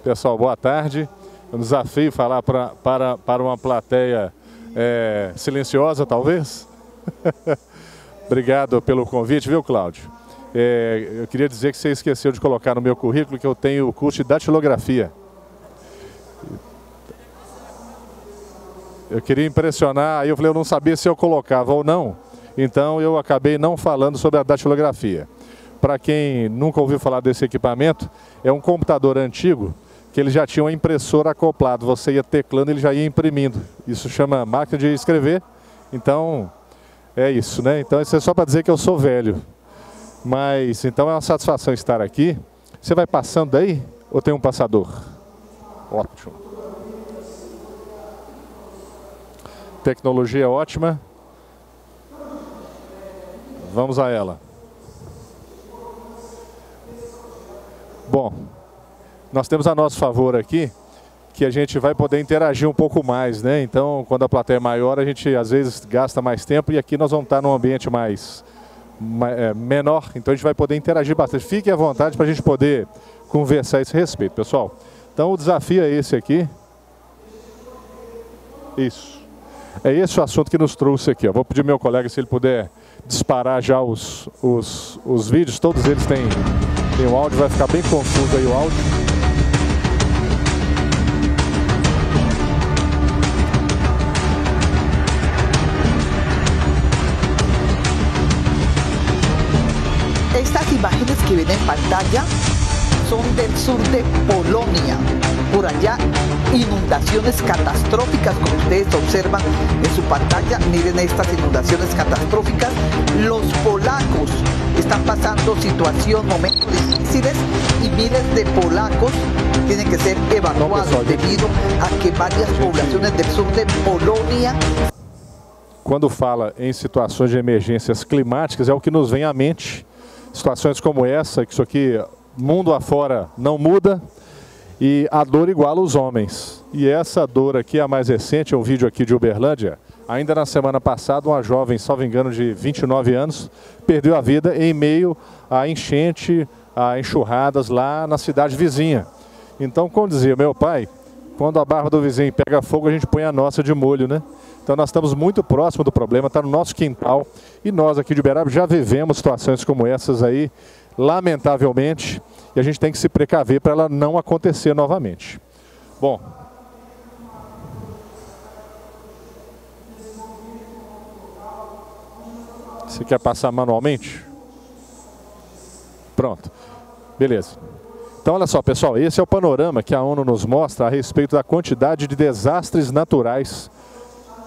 Pessoal, boa tarde. Um desafio falar para uma plateia silenciosa, talvez. Obrigado pelo convite, viu, Cláudio? Eu queria dizer que você esqueceu de colocar no meu currículo que eu tenho o curso de datilografia. Eu queria impressionar, aí eu falei, eu não sabia se eu colocava ou não, então eu acabei não falando sobre a datilografia. Para quem nunca ouviu falar desse equipamento, é um computador antigo que ele já tinha uma impressora acoplado, você ia teclando e ele já ia imprimindo. Isso chama máquina de escrever, então é isso, né? Então isso é só para dizer que eu sou velho. Mas então é uma satisfação estar aqui. Você vai passando daí ou tem um passador? Ótimo. Tecnologia ótima. Vamos a ela. Bom, nós temos a nosso favor aqui que a gente vai poder interagir um pouco mais, né? Então, quando a plateia é maior, a gente às vezes gasta mais tempo e aqui nós vamos estar num ambiente menor, então a gente vai poder interagir bastante. Fiquem à vontade para a gente poder conversar a esse respeito, pessoal. Então, o desafio é esse aqui. Isso. É esse o assunto que nos trouxe aqui, ó. Vou pedir ao meu colega se ele puder disparar já os vídeos, todos eles têm o áudio, vai ficar bem confuso aí o áudio. Estas imágenes que ven en pantalla son del sur de Polonia. Por allá, inundaciones catastróficas, como ustedes observan en su pantalla. Miren estas inundaciones catastróficas. Los polacos están pasando momentos difíciles y miles de polacos tienen que ser evacuados debido a que varias poblaciones del sur de Polonia... Quando fala em situações de emergências climáticas, é o que nos vem à mente. Situações como essa, que isso aqui, mundo afora, não muda. E a dor iguala os homens. E essa dor aqui, a mais recente, é um vídeo aqui de Uberlândia. Ainda na semana passada, uma jovem, salvo engano, de 29 anos, perdeu a vida em meio a enchente, a enxurradas lá na cidade vizinha. Então, como dizia meu pai, quando a barba do vizinho pega fogo, a gente põe a nossa de molho, né? Então nós estamos muito próximo do problema, está no nosso quintal. E nós aqui de Uberaba já vivemos situações como essas aí, lamentavelmente. E a gente tem que se precaver para ela não acontecer novamente. Bom. Você quer passar manualmente? Pronto. Beleza. Então, olha só, pessoal. Esse é o panorama que a ONU nos mostra a respeito da quantidade de desastres naturais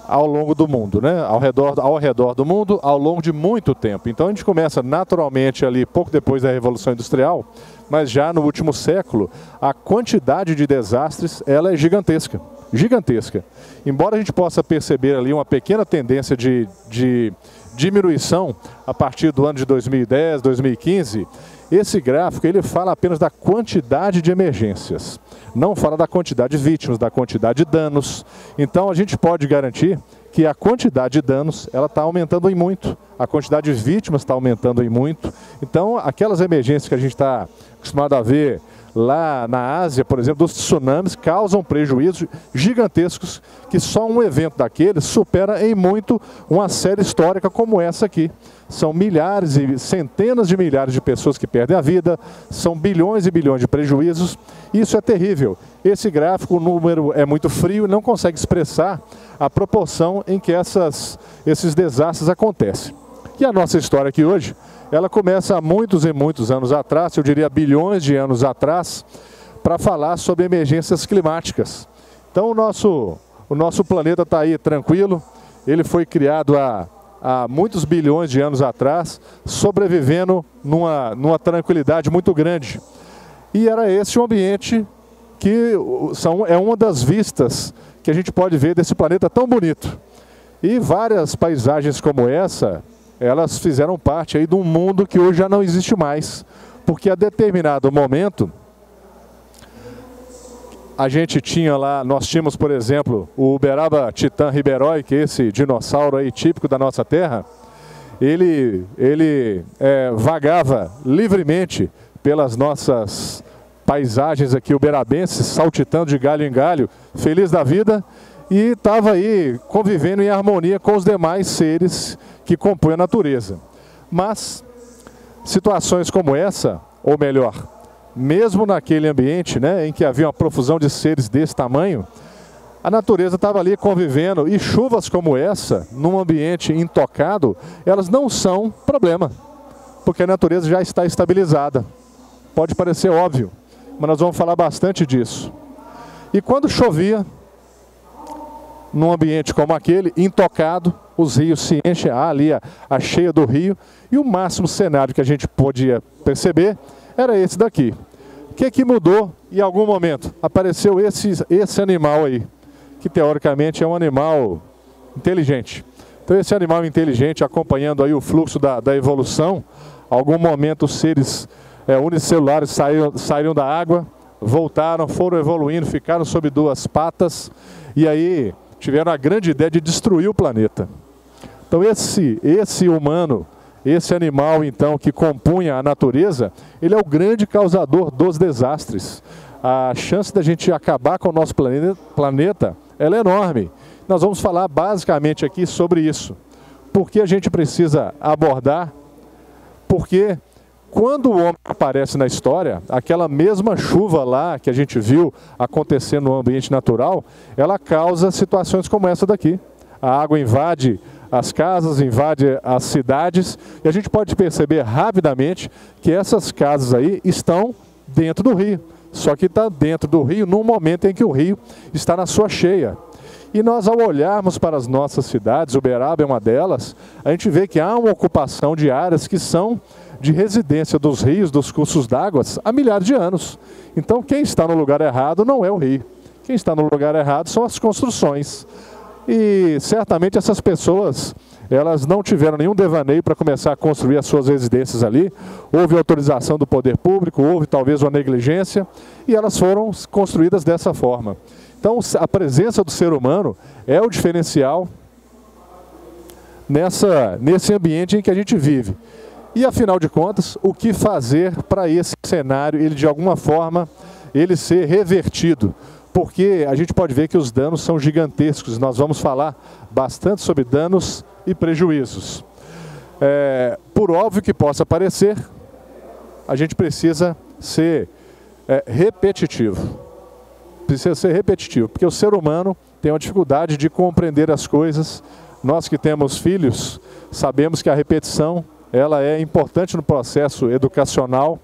ao longo do mundo, né? Ao redor do mundo, ao longo de muito tempo. Então, a gente começa naturalmente ali, pouco depois da Revolução Industrial, mas já no último século, a quantidade de desastres, ela é gigantesca. Gigantesca. Embora a gente possa perceber ali uma pequena tendência de diminuição a partir do ano de 2010, 2015, esse gráfico ele fala apenas da quantidade de emergências. Não fala da quantidade de vítimas, da quantidade de danos. Então a gente pode garantir que a quantidade de danos ela está aumentando em muito. A quantidade de vítimas está aumentando em muito. Então aquelas emergências que a gente está acostumado a ver lá na Ásia, por exemplo, dos tsunamis, causam prejuízos gigantescos que só um evento daqueles supera em muito uma série histórica como essa aqui. São milhares e centenas de milhares de pessoas que perdem a vida, são bilhões e bilhões de prejuízos. Isso é terrível. Esse gráfico, o número é muito frio e não consegue expressar a proporção em que esses desastres acontecem. E a nossa história aqui hoje, ela começa há muitos e muitos anos atrás, eu diria bilhões de anos atrás, para falar sobre emergências climáticas. Então o nosso planeta está aí tranquilo, ele foi criado há muitos bilhões de anos atrás, sobrevivendo numa tranquilidade muito grande. E era esse o ambiente que é uma das vistas que a gente pode ver desse planeta tão bonito. E várias paisagens como essa, elas fizeram parte aí de um mundo que hoje já não existe mais. Porque a determinado momento, a gente tinha lá, nós tínhamos, por exemplo, o Uberaba Titã Riberói, que é esse dinossauro aí típico da nossa terra, ele vagava livremente pelas nossas paisagens aqui uberabenses, saltitando de galho em galho, feliz da vida, e estava aí convivendo em harmonia com os demais seres que compõem a natureza. Mas situações como essa, ou melhor, mesmo naquele ambiente, né, em que havia uma profusão de seres desse tamanho, a natureza estava ali convivendo, e chuvas como essa, num ambiente intocado, elas não são problema, porque a natureza já está estabilizada. Pode parecer óbvio, mas nós vamos falar bastante disso. E quando chovia, num ambiente como aquele, intocado, os rios se enchem, ali a cheia do rio, e o máximo cenário que a gente podia perceber era esse daqui. O que mudou? Em algum momento apareceu esse animal aí, que teoricamente é um animal inteligente. Então esse animal inteligente, acompanhando aí o fluxo da evolução, em algum momento os seres unicelulares saíram da água, voltaram, foram evoluindo, ficaram sobre duas patas, e aí tiveram a grande ideia de destruir o planeta. Então esse humano, esse animal então que compunha a natureza, ele é o grande causador dos desastres. A chance da gente acabar com o nosso planeta, ela é enorme. Nós vamos falar basicamente aqui sobre isso. Por que a gente precisa abordar? Porque quando o homem aparece na história, aquela mesma chuva lá que a gente viu acontecer no ambiente natural, ela causa situações como essa daqui. A água invade as casas, invade as cidades, e a gente pode perceber rapidamente que essas casas aí estão dentro do rio. Só que está dentro do rio num momento em que o rio está na sua cheia. E nós, ao olharmos para as nossas cidades, Uberaba é uma delas, a gente vê que há uma ocupação de áreas que são de residência dos rios, dos cursos d'água, há milhares de anos. Então, quem está no lugar errado não é o rio. Quem está no lugar errado são as construções. E certamente essas pessoas, elas não tiveram nenhum devaneio para começar a construir as suas residências ali. Houve autorização do poder público, houve talvez uma negligência, e elas foram construídas dessa forma. Então, a presença do ser humano é o diferencial nesse ambiente em que a gente vive. E, afinal de contas, o que fazer para esse cenário, ele de alguma forma, ele ser revertido? Porque a gente pode ver que os danos são gigantescos. Nós vamos falar bastante sobre danos e prejuízos. Por óbvio que possa parecer, a gente precisa ser repetitivo. Precisa ser repetitivo, porque o ser humano tem uma dificuldade de compreender as coisas. Nós que temos filhos, sabemos que a repetição ela é importante no processo educacional,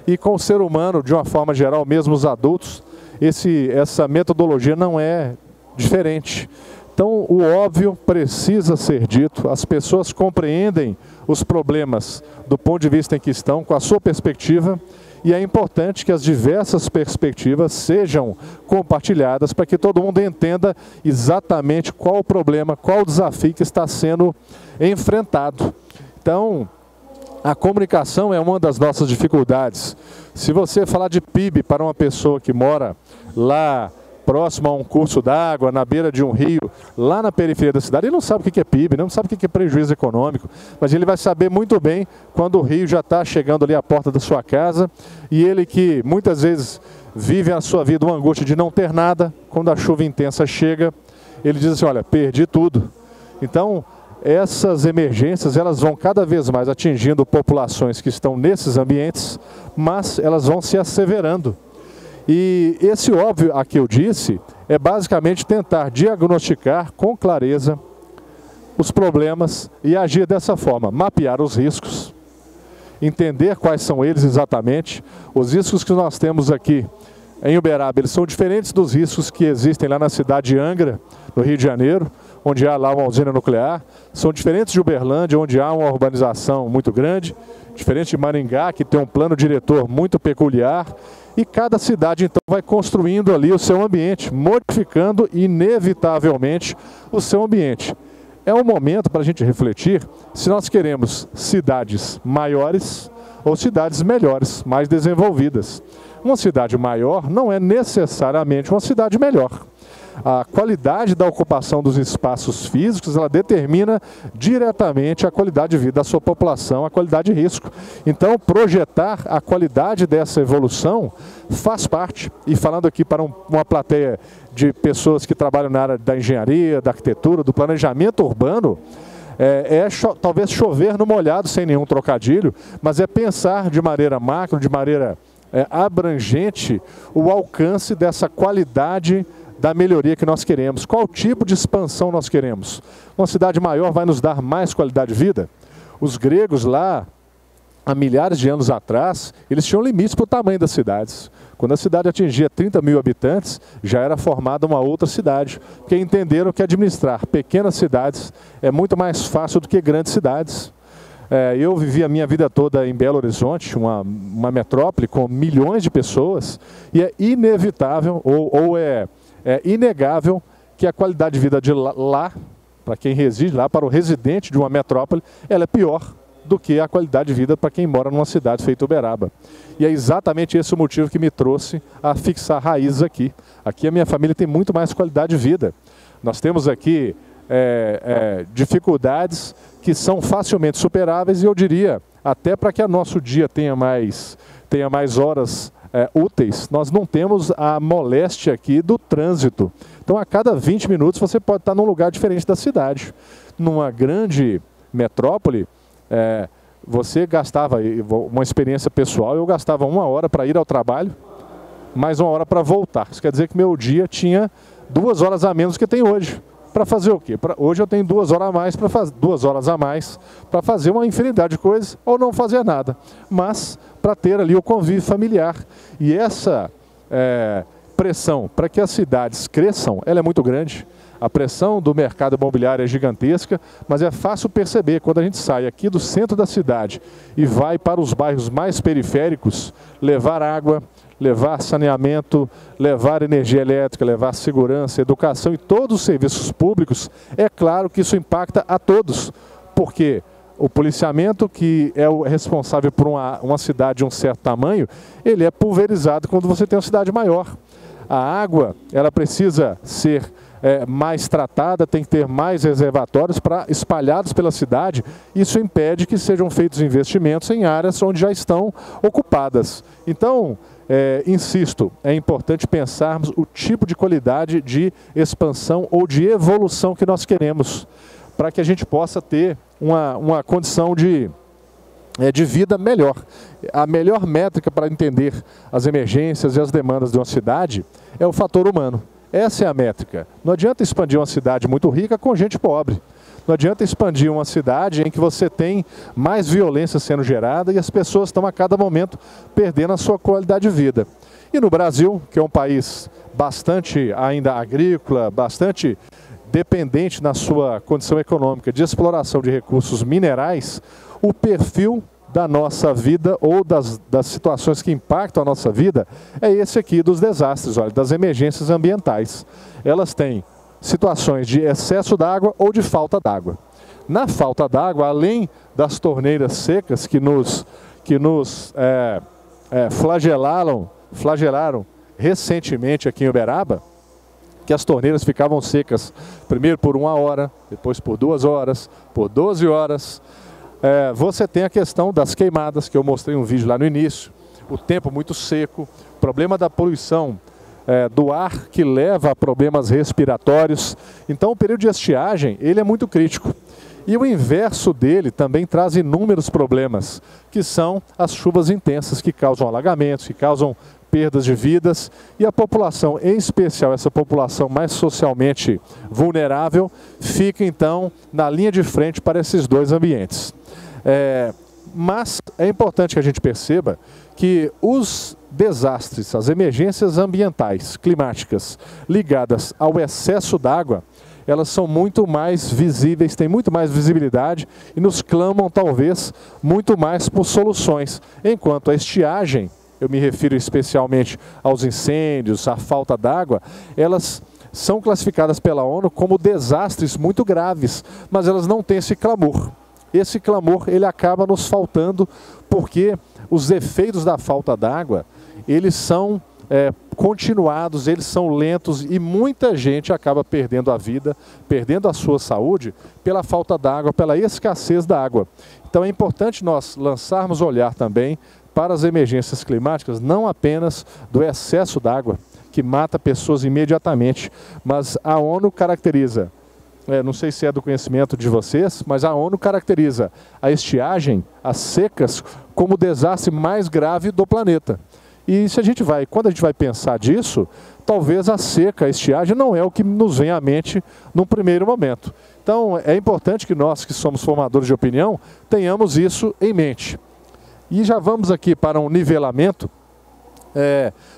e com o ser humano, de uma forma geral, mesmo os adultos, essa metodologia não é diferente. Então, o óbvio precisa ser dito, as pessoas compreendem os problemas do ponto de vista em que estão, com a sua perspectiva, e é importante que as diversas perspectivas sejam compartilhadas para que todo mundo entenda exatamente qual o problema, qual o desafio que está sendo enfrentado. Então, a comunicação é uma das nossas dificuldades. Se você falar de PIB para uma pessoa que mora lá próximo a um curso d'água, na beira de um rio, lá na periferia da cidade, ele não sabe o que é PIB, não sabe o que é prejuízo econômico, mas ele vai saber muito bem quando o rio já está chegando ali à porta da sua casa, e ele que muitas vezes vive a sua vida uma angústia de não ter nada, quando a chuva intensa chega, ele diz assim, olha, perdi tudo. Então, essas emergências, elas vão cada vez mais atingindo populações que estão nesses ambientes, mas elas vão se asseverando. E esse óbvio a que eu disse é basicamente tentar diagnosticar com clareza os problemas e agir dessa forma, mapear os riscos, entender quais são eles exatamente. Os riscos que nós temos aqui em Uberaba, eles são diferentes dos riscos que existem lá na cidade de Angra, no Rio de Janeiro, onde há lá uma usina nuclear, são diferentes de Uberlândia, onde há uma urbanização muito grande, diferente de Maringá, que tem um plano diretor muito peculiar, e cada cidade então vai construindo ali o seu ambiente, modificando inevitavelmente o seu ambiente. É um momento para a gente refletir se nós queremos cidades maiores ou cidades melhores, mais desenvolvidas. Uma cidade maior não é necessariamente uma cidade melhor. A qualidade da ocupação dos espaços físicos, ela determina diretamente a qualidade de vida da sua população, a qualidade de risco. Então, projetar a qualidade dessa evolução faz parte. E falando aqui para uma plateia de pessoas que trabalham na área da engenharia, da arquitetura, do planejamento urbano, talvez chover no molhado sem nenhum trocadilho, mas é pensar de maneira macro, de maneira abrangente, o alcance dessa qualidade da melhoria que nós queremos. Qual tipo de expansão nós queremos? Uma cidade maior vai nos dar mais qualidade de vida? Os gregos lá, há milhares de anos atrás, eles tinham limites para o tamanho das cidades. Quando a cidade atingia 30 mil habitantes, já era formada uma outra cidade, porque entenderam que administrar pequenas cidades é muito mais fácil do que grandes cidades. Eu vivi a minha vida toda em Belo Horizonte, uma metrópole com milhões de pessoas, e é inevitável, ou é inegável, que a qualidade de vida de lá, para quem reside lá, para o residente de uma metrópole, ela é pior do que a qualidade de vida para quem mora numa cidade feita Uberaba. E é exatamente esse o motivo que me trouxe a fixar raízes aqui. Aqui a minha família tem muito mais qualidade de vida. Nós temos aqui dificuldades que são facilmente superáveis e eu diria, até para que o nosso dia tenha mais horas úteis, nós não temos a moléstia aqui do trânsito. Então a cada 20 minutos você pode estar num lugar diferente da cidade. Numa grande metrópole, você gastava, uma experiência pessoal, eu gastava 1 hora para ir ao trabalho, mais 1 hora para voltar. Isso quer dizer que meu dia tinha 2 horas a menos que tem hoje. Para fazer o quê? Hoje eu tenho 2 horas a mais para fazer 2 horas a mais para fazer uma infinidade de coisas ou não fazer nada. Mas para ter ali o convívio familiar. E essa pressão para que as cidades cresçam, ela é muito grande. A pressão do mercado imobiliário é gigantesca, mas é fácil perceber quando a gente sai aqui do centro da cidade e vai para os bairros mais periféricos, levar água, levar saneamento, levar energia elétrica, levar segurança, educação e todos os serviços públicos, é claro que isso impacta a todos, porque o policiamento, que é o responsável por uma cidade de um certo tamanho, ele é pulverizado quando você tem uma cidade maior. A água, ela precisa ser mais tratada, tem que ter mais reservatórios espalhados pela cidade. Isso impede que sejam feitos investimentos em áreas onde já estão ocupadas. Então, insisto, é importante pensarmos o tipo de qualidade de expansão ou de evolução que nós queremos, para que a gente possa ter uma condição de vida melhor. A melhor métrica para entender as emergências e as demandas de uma cidade é o fator humano. Essa é a métrica. Não adianta expandir uma cidade muito rica com gente pobre. Não adianta expandir uma cidade em que você tem mais violência sendo gerada e as pessoas estão a cada momento perdendo a sua qualidade de vida. E no Brasil, que é um país bastante ainda agrícola, bastante dependente na sua condição econômica de exploração de recursos minerais, o perfil da nossa vida ou das situações que impactam a nossa vida é esse aqui dos desastres, olha, das emergências ambientais. Elas têm situações de excesso d'água ou de falta d'água. Na falta d'água, além das torneiras secas que nos flagelaram recentemente aqui em Uberaba, que as torneiras ficavam secas primeiro por 1 hora, depois por 2 horas, por 12 horas. Você tem a questão das queimadas, que eu mostrei um vídeo lá no início, o tempo muito seco, problema da poluição do ar que leva a problemas respiratórios. Então o período de estiagem, ele é muito crítico. E o inverso dele também traz inúmeros problemas, que são as chuvas intensas, que causam alagamentos, que causam perdas de vidas, e a população, em especial essa população mais socialmente vulnerável, fica então na linha de frente para esses dois ambientes. Mas é importante que a gente perceba que os desastres, as emergências ambientais, climáticas, ligadas ao excesso d'água, elas são muito mais visíveis, têm muito mais visibilidade e nos clamam talvez muito mais por soluções. Enquanto a estiagem, eu me refiro especialmente aos incêndios, à falta d'água, elas são classificadas pela ONU como desastres muito graves, mas elas não têm esse clamor. Esse clamor, ele acaba nos faltando porque os efeitos da falta d'água, eles são continuados, eles são lentos e muita gente acaba perdendo a vida, perdendo a sua saúde pela falta d'água, pela escassez da água. Então é importante nós lançarmos o olhar também para as emergências climáticas, não apenas do excesso d'água, que mata pessoas imediatamente, mas a ONU caracteriza, não sei se é do conhecimento de vocês, mas a ONU caracteriza a estiagem, as secas, como o desastre mais grave do planeta. E se quando a gente vai pensar disso, talvez a seca, a estiagem não é o que nos vem à mente num primeiro momento. Então é importante que nós, que somos formadores de opinião, tenhamos isso em mente. E já vamos aqui para um nivelamento.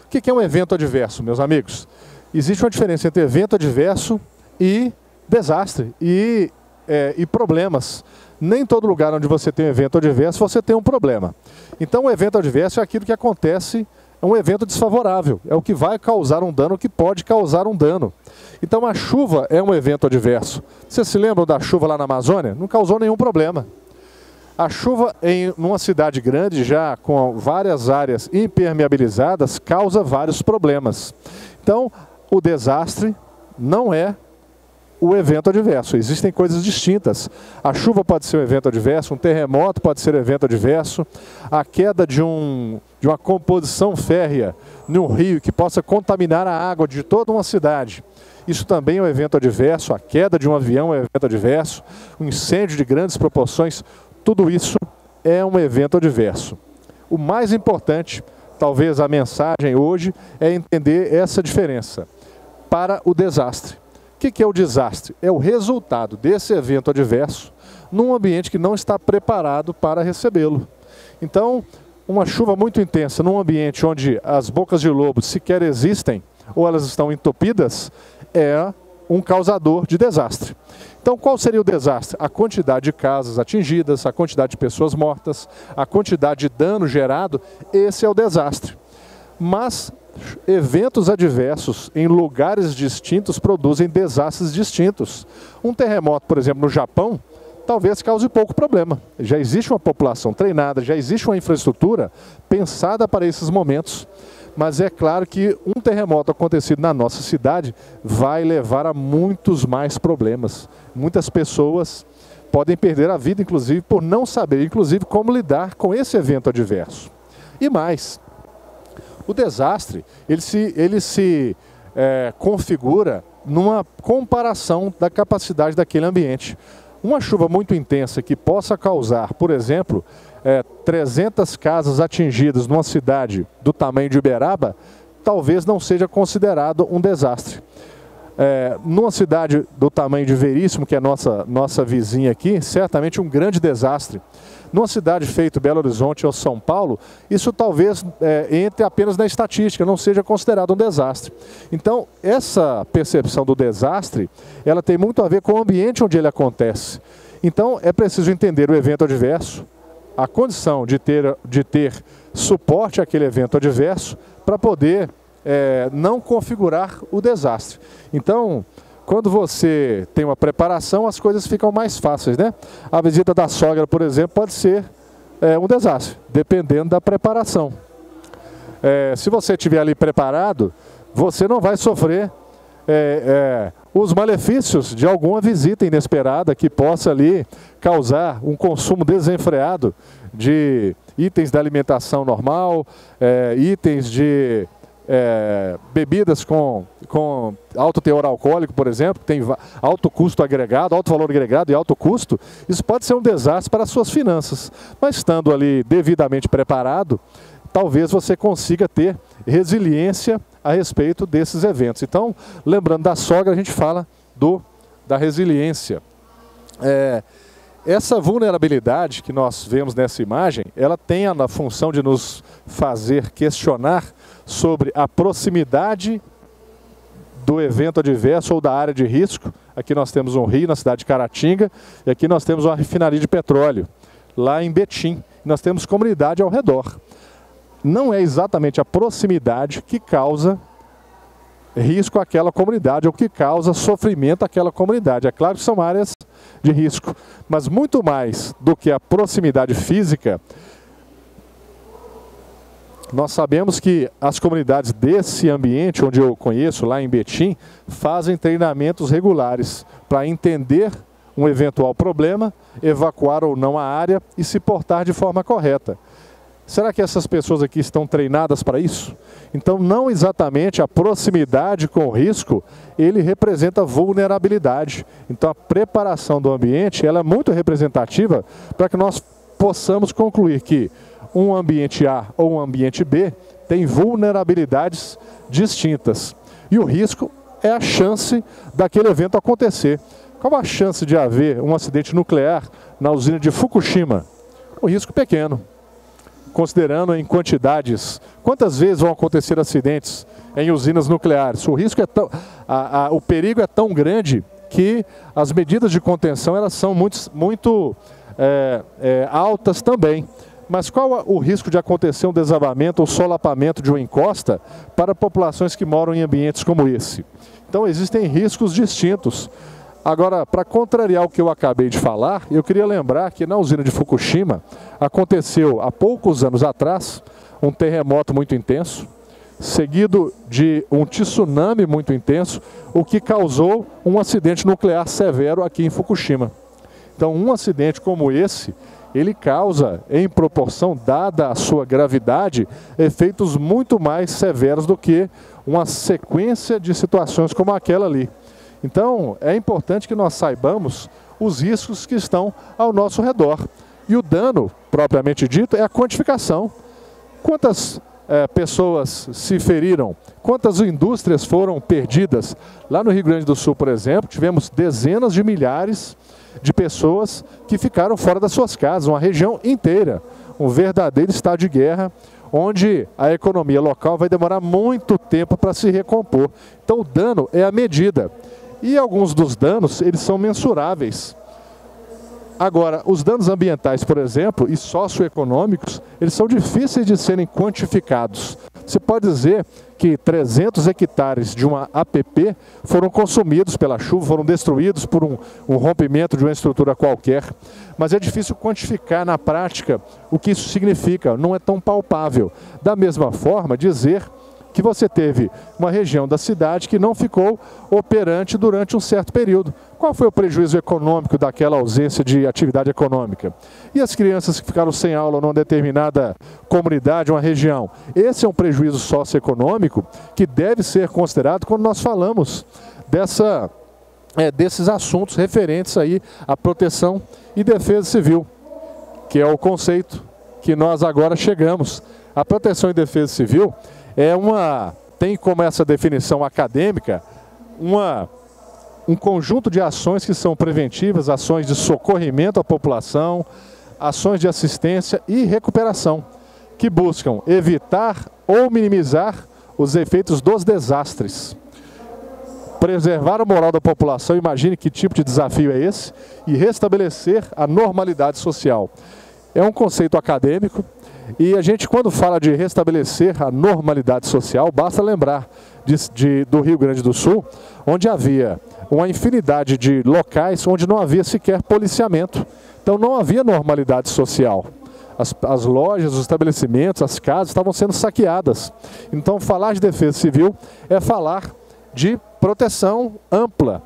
O que é um evento adverso, meus amigos? Existe uma diferença entre evento adverso e desastre e problemas. Nem em todo lugar onde você tem um evento adverso, você tem um problema. Então o evento adverso é aquilo que acontece, é um evento desfavorável, é o que vai causar um dano, o que pode causar um dano. Então a chuva é um evento adverso. Vocês se lembram da chuva lá na Amazônia? Não causou nenhum problema. A chuva em uma cidade grande, já com várias áreas impermeabilizadas, causa vários problemas. Então o desastre não é o evento adverso. Existem coisas distintas. A chuva pode ser um evento adverso, um terremoto pode ser um evento adverso, a queda de uma composição férrea num rio que possa contaminar a água de toda uma cidade. Isso também é um evento adverso, a queda de um avião é um evento adverso, um incêndio de grandes proporções, tudo isso é um evento adverso. O mais importante, talvez a mensagem hoje, é entender essa diferença para o desastre. O que é o desastre? É o resultado desse evento adverso num ambiente que não está preparado para recebê-lo. Então, uma chuva muito intensa num ambiente onde as bocas de lobo sequer existem ou elas estão entupidas é um causador de desastre. Então, qual seria o desastre? A quantidade de casas atingidas, a quantidade de pessoas mortas, a quantidade de dano gerado, esse é o desastre. Mas eventos adversos em lugares distintos produzem desastres distintos. Um terremoto, por exemplo, no Japão, talvez cause pouco problema. Já existe uma população treinada, já existe uma infraestrutura pensada para esses momentos. Mas é claro que um terremoto acontecido na nossa cidade vai levar a muitos mais problemas. Muitas pessoas podem perder a vida, inclusive, por não saber, inclusive, como lidar com esse evento adverso. E mais, o desastre, ele se configura numa comparação da capacidade daquele ambiente. Uma chuva muito intensa que possa causar, por exemplo, 300 casas atingidas numa cidade do tamanho de Uberaba, talvez não seja considerado um desastre. Numa cidade do tamanho de Veríssimo, que é nossa vizinha aqui, certamente um grande desastre. Numa cidade feita Belo Horizonte ou São Paulo, isso talvez entre apenas na estatística, não seja considerado um desastre. Então, essa percepção do desastre, ela tem muito a ver com o ambiente onde ele acontece. Então, é preciso entender o evento adverso, a condição de ter suporte àquele evento adverso, para poder não configurar o desastre. Então, quando você tem uma preparação, as coisas ficam mais fáceis, né? A visita da sogra, por exemplo, pode ser um desastre, dependendo da preparação. Se você estiver ali preparado, você não vai sofrer os malefícios de alguma visita inesperada que possa ali causar um consumo desenfreado de itens da alimentação normal, itens de bebidas com alto teor alcoólico, por exemplo, que tem alto custo agregado, alto valor agregado e alto custo. Isso pode ser um desastre para as suas finanças, mas estando ali devidamente preparado, talvez você consiga ter resiliência a respeito desses eventos. Então, lembrando da sogra, a gente fala da resiliência. Essa vulnerabilidade que nós vemos nessa imagem, ela tem a função de nos fazer questionar sobre a proximidade do evento adverso ou da área de risco. Aqui nós temos um rio na cidade de Caratinga e aqui nós temos uma refinaria de petróleo, lá em Betim. Nós temos comunidade ao redor. Não é exatamente a proximidade que causa risco àquela comunidade ou que causa sofrimento àquela comunidade. É claro que são áreas de risco, mas muito mais do que a proximidade física, Nós sabemos que as comunidades desse ambiente, onde eu conheço, lá em Betim, fazem treinamentos regulares para entender um eventual problema, evacuar ou não a área e se portar de forma correta. Será que essas pessoas aqui estão treinadas para isso? Então, não exatamente a proximidade com o risco, ele representa vulnerabilidade. Então, a preparação do ambiente, ela é muito representativa para que nós possamos concluir que um ambiente A ou um ambiente B tem vulnerabilidades distintas. E o risco é a chance daquele evento acontecer. Qual a chance de haver um acidente nuclear na usina de Fukushima? Um risco pequeno. Considerando em quantidades, quantas vezes vão acontecer acidentes em usinas nucleares? O risco é tão, o perigo é tão grande que as medidas de contenção elas são muito altas também. Mas qual o risco de acontecer um desabamento ou solapamento de uma encosta para populações que moram em ambientes como esse? Então existem riscos distintos. Agora, para contrariar o que eu acabei de falar, eu queria lembrar que na usina de Fukushima aconteceu há poucos anos atrás um terremoto muito intenso, seguido de um tsunami muito intenso, o que causou um acidente nuclear severo aqui em Fukushima. Então, um acidente como esse, ele causa, em proporção dada a sua gravidade, efeitos muito mais severos do que uma sequência de situações como aquela ali. Então, é importante que nós saibamos os riscos que estão ao nosso redor. E o dano, propriamente dito, é a quantificação. Quantas pessoas se feriram? Quantas indústrias foram perdidas? Lá no Rio Grande do Sul, por exemplo, tivemos dezenas de milhares de pessoas que ficaram fora das suas casas, uma região inteira, um verdadeiro estado de guerra, onde a economia local vai demorar muito tempo para se recompor. Então, o dano é a medida. E alguns dos danos, eles são mensuráveis. Agora, os danos ambientais, por exemplo, e socioeconômicos, eles são difíceis de serem quantificados. Você pode dizer que 300 hectares de uma APP foram consumidos pela chuva, foram destruídos por um rompimento de uma estrutura qualquer. Mas é difícil quantificar na prática o que isso significa, não é tão palpável. Da mesma forma, dizer que você teve uma região da cidade que não ficou operante durante um certo período. Qual foi o prejuízo econômico daquela ausência de atividade econômica? E as crianças que ficaram sem aula numa determinada comunidade, uma região? Esse é um prejuízo socioeconômico que deve ser considerado quando nós falamos desses assuntos referentes aí à proteção e defesa civil, que é o conceito que nós agora chegamos. A proteção e defesa civil tem como essa definição acadêmica um conjunto de ações que são preventivas, ações de socorrimento à população, ações de assistência e recuperação, que buscam evitar ou minimizar os efeitos dos desastres. Preservar a moral da população, imagine que tipo de desafio é esse, e restabelecer a normalidade social. É um conceito acadêmico. E a gente, quando fala de restabelecer a normalidade social, basta lembrar do Rio Grande do Sul, onde havia uma infinidade de locais onde não havia sequer policiamento. Então não havia normalidade social. As lojas, os estabelecimentos, as casas estavam sendo saqueadas. Então falar de defesa civil é falar de proteção ampla.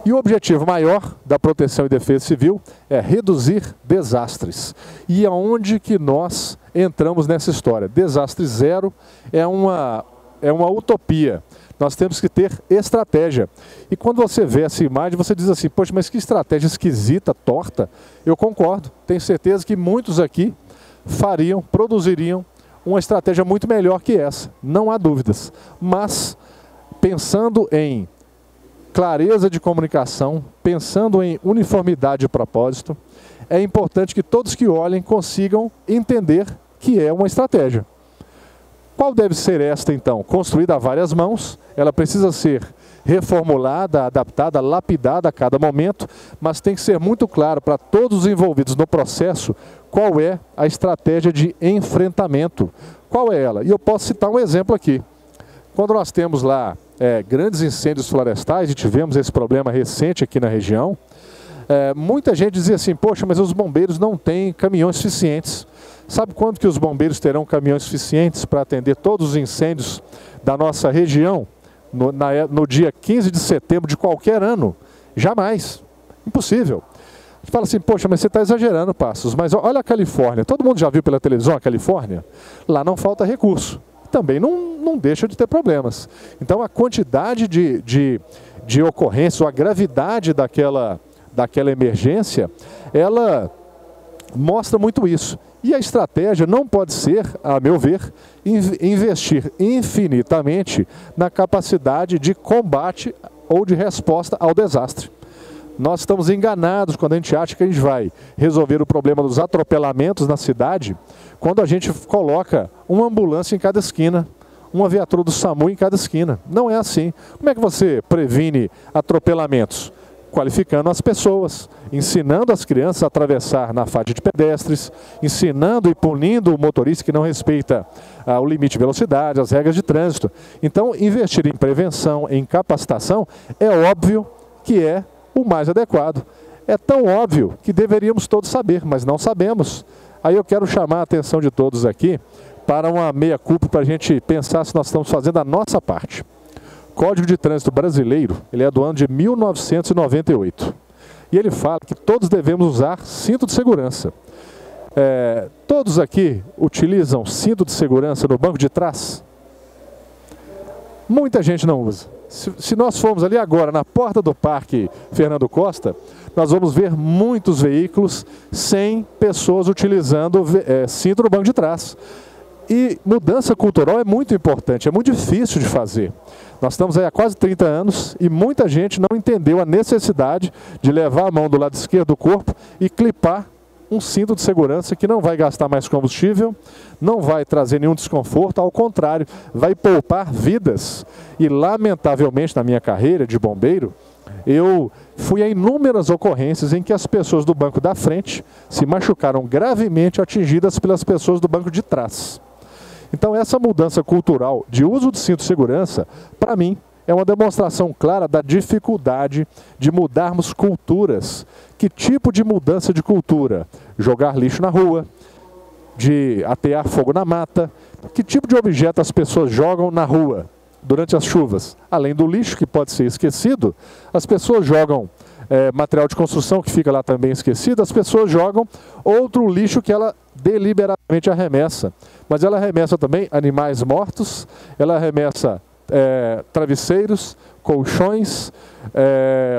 E o objetivo maior da proteção e defesa civil é reduzir desastres. E aonde que nós entramos nessa história? Desastre zero é uma utopia. Nós temos que ter estratégia. E quando você vê essa imagem, você diz assim, poxa, mas que estratégia esquisita, torta. Eu concordo. Tenho certeza que muitos aqui produziriam uma estratégia muito melhor que essa. Não há dúvidas. Mas, pensando em clareza de comunicação, pensando em uniformidade de propósito, é importante que todos que olhem consigam entender que é uma estratégia. Qual deve ser esta, então? Construída a várias mãos, ela precisa ser reformulada, adaptada, lapidada a cada momento, mas tem que ser muito claro para todos os envolvidos no processo qual é a estratégia de enfrentamento. Qual é ela? E eu posso citar um exemplo aqui. Quando nós temos lá grandes incêndios florestais, e tivemos esse problema recente aqui na região, muita gente dizia assim, poxa, mas os bombeiros não têm caminhões suficientes. Sabe quando que os bombeiros terão caminhões suficientes para atender todos os incêndios da nossa região no dia 15 de setembro de qualquer ano? Jamais. Impossível. A gente fala assim, poxa, mas você está exagerando, Passos. Mas olha a Califórnia. Todo mundo já viu pela televisão a Califórnia? Lá não falta recurso. Também não deixa de ter problemas. Então a quantidade de ocorrências, ou a gravidade daquela emergência, ela mostra muito isso. E a estratégia não pode ser, a meu ver, investir infinitamente na capacidade de combate ou de resposta ao desastre. Nós estamos enganados quando a gente acha que a gente vai resolver o problema dos atropelamentos na cidade, quando a gente coloca uma ambulância em cada esquina, uma viatura do SAMU em cada esquina. Não é assim. Como é que você previne atropelamentos? Qualificando as pessoas, ensinando as crianças a atravessar na faixa de pedestres, ensinando e punindo o motorista que não respeita o limite de velocidade, as regras de trânsito. Então, investir em prevenção, em capacitação, é óbvio que é o mais adequado. É tão óbvio que deveríamos todos saber, mas não sabemos. Aí eu quero chamar a atenção de todos aqui para uma meia-culpa, para a gente pensar se nós estamos fazendo a nossa parte. O Código de Trânsito Brasileiro, ele é do ano de 1998. E ele fala que todos devemos usar cinto de segurança. Todos aqui utilizam cinto de segurança no banco de trás? Muita gente não usa. Se nós formos ali agora, na porta do Parque Fernando Costa, nós vamos ver muitos veículos sem pessoas utilizando cinto no banco de trás. E mudança cultural é muito importante, é muito difícil de fazer. Nós estamos aí há quase 30 anos e muita gente não entendeu a necessidade de levar a mão do lado esquerdo do corpo e clipar um cinto de segurança que não vai gastar mais combustível, não vai trazer nenhum desconforto, ao contrário, vai poupar vidas. E lamentavelmente na minha carreira de bombeiro, eu fui a inúmeras ocorrências em que as pessoas do banco da frente se machucaram gravemente, atingidas pelas pessoas do banco de trás. Então essa mudança cultural de uso de cinto de segurança, para mim, é uma demonstração clara da dificuldade de mudarmos culturas. Que tipo de mudança de cultura? Jogar lixo na rua, de atear fogo na mata. Que tipo de objeto as pessoas jogam na rua durante as chuvas? Além do lixo, que pode ser esquecido, as pessoas jogam material de construção, que fica lá também esquecido, as pessoas jogam outro lixo que ela deliberadamente arremessa. Mas ela arremessa também animais mortos, ela arremessa travesseiros, colchões,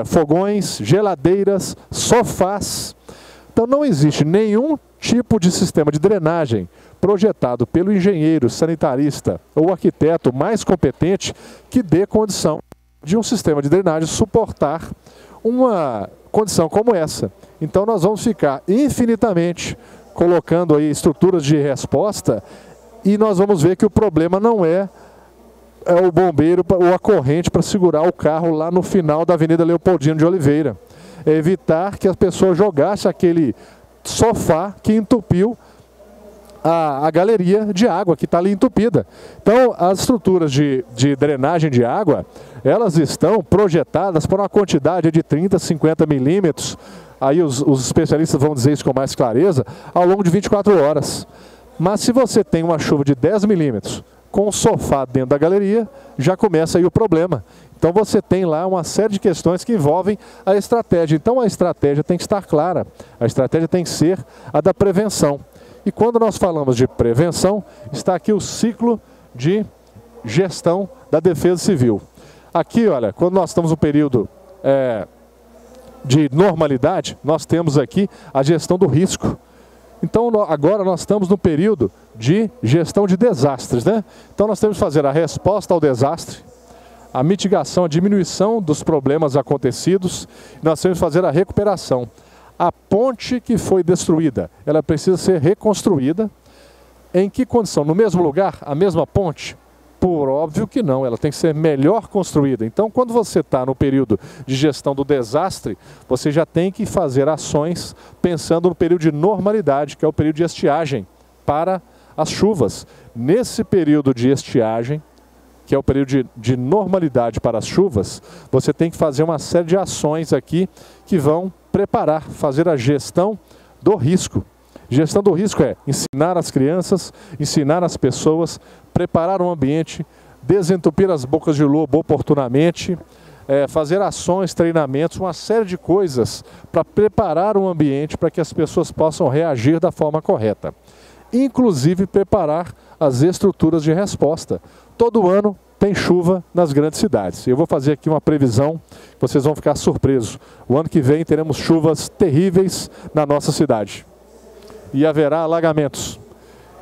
fogões, geladeiras, sofás. Então não existe nenhum tipo de sistema de drenagem projetado pelo engenheiro, sanitarista ou arquiteto mais competente que dê condição de um sistema de drenagem suportar uma condição como essa. Então nós vamos ficar infinitamente colocando aí estruturas de resposta e nós vamos ver que o problema não é o bombeiro ou a corrente para segurar o carro lá no final da Avenida Leopoldino de Oliveira. É evitar que a pessoa jogasse aquele sofá que entupiu a galeria de água que está ali entupida. Então, as estruturas de drenagem de água, elas estão projetadas para uma quantidade de 30, 50 milímetros, aí os especialistas vão dizer isso com mais clareza, ao longo de 24 horas. Mas se você tem uma chuva de 10 milímetros, com o sofá dentro da galeria, já começa aí o problema. Então você tem lá uma série de questões que envolvem a estratégia. Então a estratégia tem que estar clara. A estratégia tem que ser a da prevenção. E quando nós falamos de prevenção, está aqui o ciclo de gestão da Defesa Civil. Aqui, olha, quando nós estamos no período de normalidade, nós temos aqui a gestão do risco. Então agora nós estamos no período de gestão de desastres, né? Então nós temos que fazer a resposta ao desastre, a mitigação, a diminuição dos problemas acontecidos, nós temos que fazer a recuperação. A ponte que foi destruída, ela precisa ser reconstruída. Em que condição? No mesmo lugar? A mesma ponte? Por óbvio que não, ela tem que ser melhor construída. Então, quando você está no período de gestão do desastre, você já tem que fazer ações pensando no período de normalidade, que é o período de estiagem para as chuvas. Nesse período de estiagem, que é o período de normalidade para as chuvas, você tem que fazer uma série de ações aqui que vão preparar, fazer a gestão do risco. Gestão do risco é ensinar as crianças, ensinar as pessoas, preparar o ambiente, desentupir as bocas de lobo oportunamente, fazer ações, treinamentos, uma série de coisas para preparar o ambiente para que as pessoas possam reagir da forma correta. Inclusive preparar as estruturas de resposta. Todo ano tem chuva nas grandes cidades. Eu vou fazer aqui uma previsão, vocês vão ficar surpresos. O ano que vem teremos chuvas terríveis na nossa cidade. E haverá alagamentos.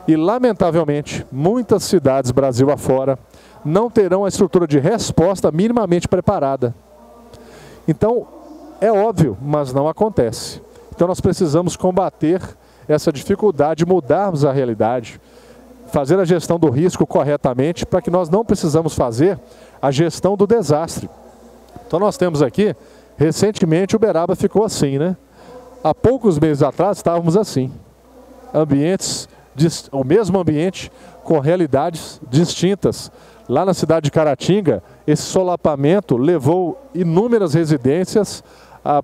E, lamentavelmente, muitas cidades Brasil afora não terão a estrutura de resposta minimamente preparada. Então, é óbvio, mas não acontece. Então, nós precisamos combater essa dificuldade, mudarmos a realidade, fazer a gestão do risco corretamente, para que nós não precisamos fazer a gestão do desastre. Então, nós temos aqui, recentemente, Uberaba ficou assim, né? Há poucos meses atrás, estávamos assim. O mesmo ambiente com realidades distintas. Lá na cidade de Caratinga, esse solapamento levou inúmeras residências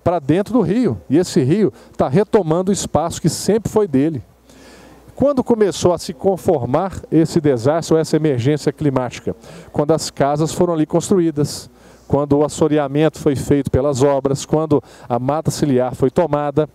para dentro do rio. E esse rio está retomando o espaço que sempre foi dele. Quando começou a se conformar esse desastre ou essa emergência climática? Quando as casas foram ali construídas, quando o assoreamento foi feito pelas obras, quando a mata ciliar foi tomada.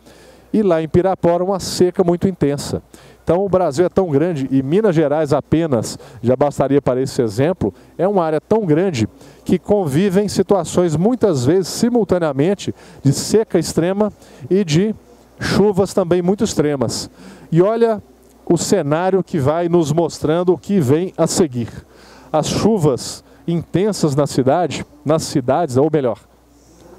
E lá em Pirapora, uma seca muito intensa. Então, o Brasil é tão grande, e Minas Gerais apenas, já bastaria para esse exemplo, é uma área tão grande que convivem situações, muitas vezes, simultaneamente, de seca extrema e de chuvas também muito extremas. E olha o cenário que vai nos mostrando o que vem a seguir. As chuvas intensas nas cidades, ou melhor,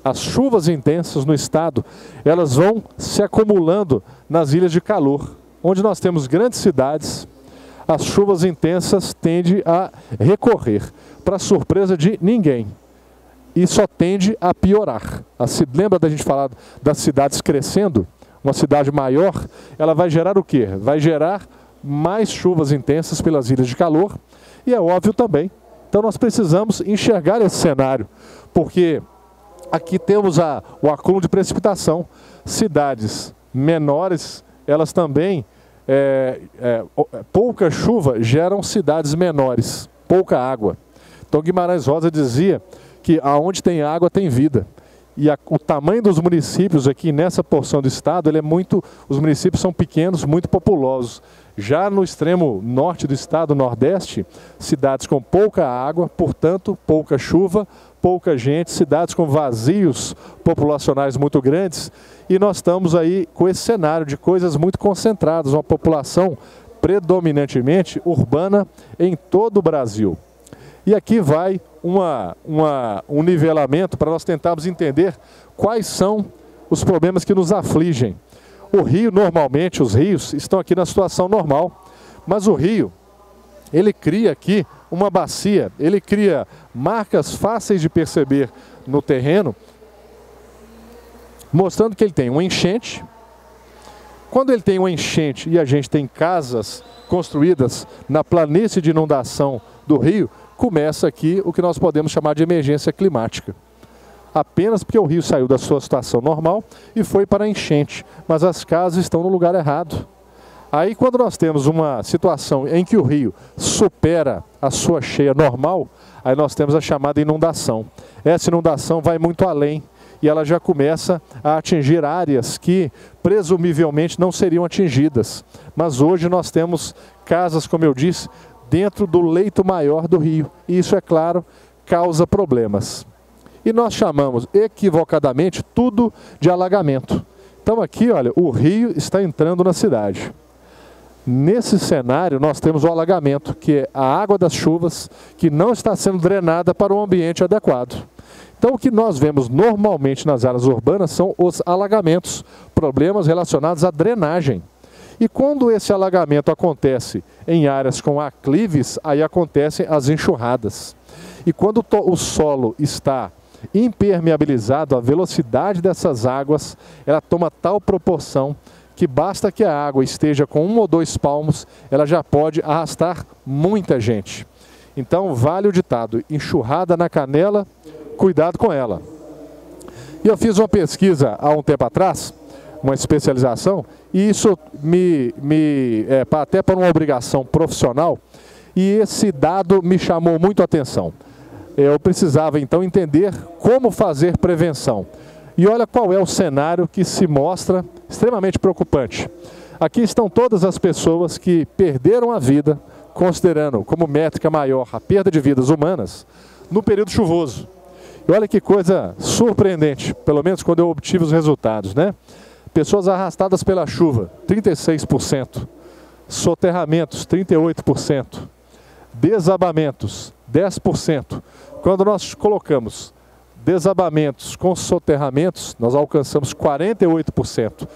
as chuvas intensas no estado, elas vão se acumulando nas ilhas de calor. Onde nós temos grandes cidades, as chuvas intensas tendem a recorrer, para surpresa de ninguém. E só tende a piorar. Lembra da gente falar das cidades crescendo? Uma cidade maior, ela vai gerar o quê? Vai gerar mais chuvas intensas pelas ilhas de calor. E é óbvio também. Então nós precisamos enxergar esse cenário, porque aqui temos o acúmulo de precipitação. Cidades menores, elas também, pouca chuva geram cidades menores, pouca água. Então Guimarães Rosa dizia que aonde tem água tem vida. E o tamanho dos municípios aqui nessa porção do estado, os municípios são pequenos, muito populosos. Já no extremo norte do estado, nordeste, cidades com pouca água, portanto, pouca chuva, pouca gente, cidades com vazios populacionais muito grandes. E nós estamos aí com esse cenário de coisas muito concentradas, uma população predominantemente urbana em todo o Brasil. E aqui vai um nivelamento para nós tentarmos entender quais são os problemas que nos afligem. O rio, normalmente, os rios estão aqui na situação normal, mas o rio, ele cria aqui uma bacia, ele cria marcas fáceis de perceber no terreno, mostrando que ele tem uma enchente. Quando ele tem uma enchente e a gente tem casas construídas na planície de inundação do rio, começa aqui o que nós podemos chamar de emergência climática. Apenas porque o rio saiu da sua situação normal e foi para a enchente, mas as casas estão no lugar errado. Aí quando nós temos uma situação em que o rio supera a sua cheia normal, aí nós temos a chamada inundação. Essa inundação vai muito além e ela já começa a atingir áreas que presumivelmente não seriam atingidas. Mas hoje nós temos casas, como eu disse, dentro do leito maior do rio. E isso, é claro, causa problemas. E nós chamamos equivocadamente tudo de alagamento. Então aqui, olha, o rio está entrando na cidade. Nesse cenário nós temos o alagamento, que é a água das chuvas que não está sendo drenada para um ambiente adequado. Então o que nós vemos normalmente nas áreas urbanas são os alagamentos, problemas relacionados à drenagem. E quando esse alagamento acontece em áreas com aclives, aí acontecem as enxurradas. E quando o solo está impermeabilizado, a velocidade dessas águas, ela toma tal proporção que basta que a água esteja com 1 ou 2 palmos, ela já pode arrastar muita gente. Então vale o ditado, enxurrada na canela, cuidado com ela. E eu fiz uma pesquisa há um tempo atrás, uma especialização, e isso até para uma obrigação profissional, e esse dado me chamou muito a atenção. Eu precisava então entender como fazer prevenção. E olha qual é o cenário que se mostra extremamente preocupante. Aqui estão todas as pessoas que perderam a vida, considerando como métrica maior a perda de vidas humanas, no período chuvoso. E olha que coisa surpreendente, pelo menos quando eu obtive os resultados, né? Pessoas arrastadas pela chuva, 36%. Soterramentos, 38%. Desabamentos, 10%. Quando nós colocamos desabamentos com soterramentos, nós alcançamos 48%.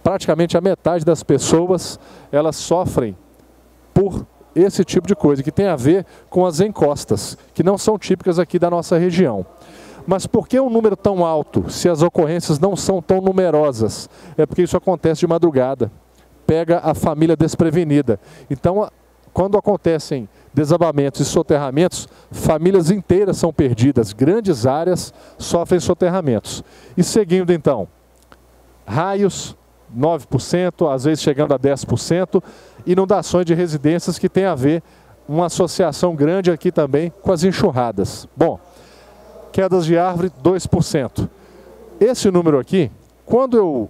Praticamente a metade das pessoas, elas sofrem por esse tipo de coisa, que tem a ver com as encostas, que não são típicas aqui da nossa região. Mas por que um número tão alto, se as ocorrências não são tão numerosas? É porque isso acontece de madrugada, pega a família desprevenida. Então, quando acontecem desabamentos e soterramentos, famílias inteiras são perdidas, grandes áreas sofrem soterramentos. E seguindo então, raios, 9%, às vezes chegando a 10%, inundações de residências que tem a ver, uma associação grande aqui também com as enxurradas. Bom, quedas de árvore, 2%. Esse número aqui, quando eu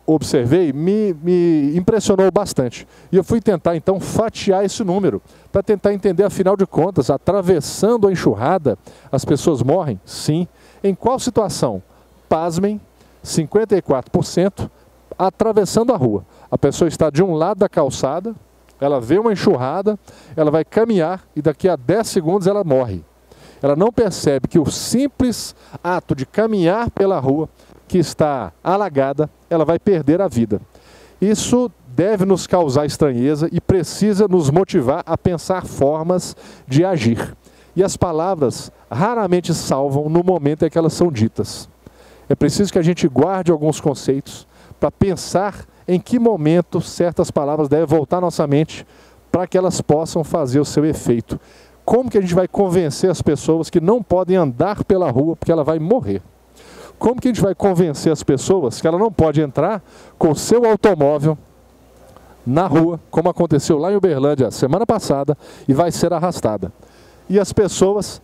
observei, me impressionou bastante. E eu fui tentar, então, fatiar esse número, para tentar entender, afinal de contas, atravessando a enxurrada, as pessoas morrem? Sim. Em qual situação? Pasmem, 54%, atravessando a rua. A pessoa está de um lado da calçada, ela vê uma enxurrada, ela vai caminhar e daqui a 10 segundos ela morre. Ela não percebe que o simples ato de caminhar pela rua, que está alagada, ela vai perder a vida. Isso deve nos causar estranheza e precisa nos motivar a pensar formas de agir. E as palavras raramente salvam no momento em que elas são ditas. É preciso que a gente guarde alguns conceitos para pensar em que momento certas palavras devem voltar à nossa mente para que elas possam fazer o seu efeito. Como que a gente vai convencer as pessoas que não podem andar pela rua porque ela vai morrer? Como que a gente vai convencer as pessoas que ela não pode entrar com o seu automóvel na rua, como aconteceu lá em Uberlândia semana passada, e vai ser arrastada? E as pessoas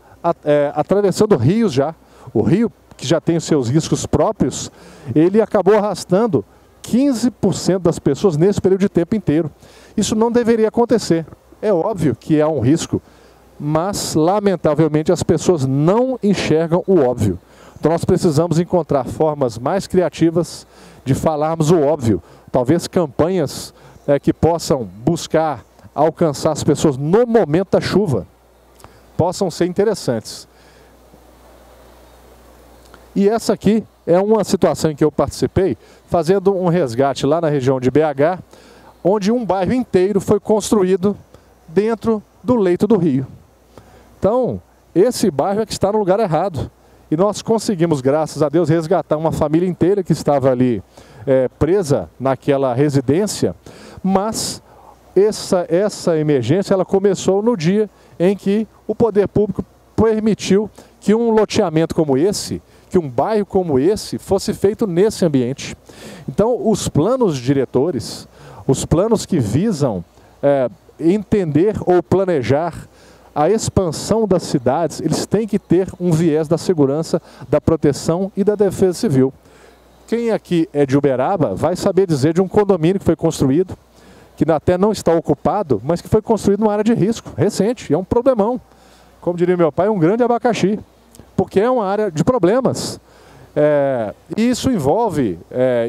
atravessando rios já, o rio que já tem os seus riscos próprios, ele acabou arrastando 15% das pessoas nesse período de tempo inteiro. Isso não deveria acontecer. É óbvio que é um risco, mas lamentavelmente as pessoas não enxergam o óbvio. Então nós precisamos encontrar formas mais criativas de falarmos o óbvio. Talvez campanhas que possam buscar alcançar as pessoas no momento da chuva possam ser interessantes. E essa aqui é uma situação em que eu participei, fazendo um resgate lá na região de BH, onde um bairro inteiro foi construído dentro do leito do rio. Então, esse bairro é que está no lugar errado. E nós conseguimos, graças a Deus, resgatar uma família inteira que estava ali presa naquela residência, mas essa emergência ela começou no dia em que o poder público permitiu que um loteamento como esse, que um bairro como esse fosse feito nesse ambiente. Então, os planos diretores, os planos que visam entender ou planejar a expansão das cidades, eles têm que ter um viés da segurança, da proteção e da defesa civil. Quem aqui é de Uberaba vai saber dizer de um condomínio que foi construído, que até não está ocupado, mas que foi construído numa área de risco, recente, e é um problemão. Como diria meu pai, um grande abacaxi, porque é uma área de problemas. E isso envolve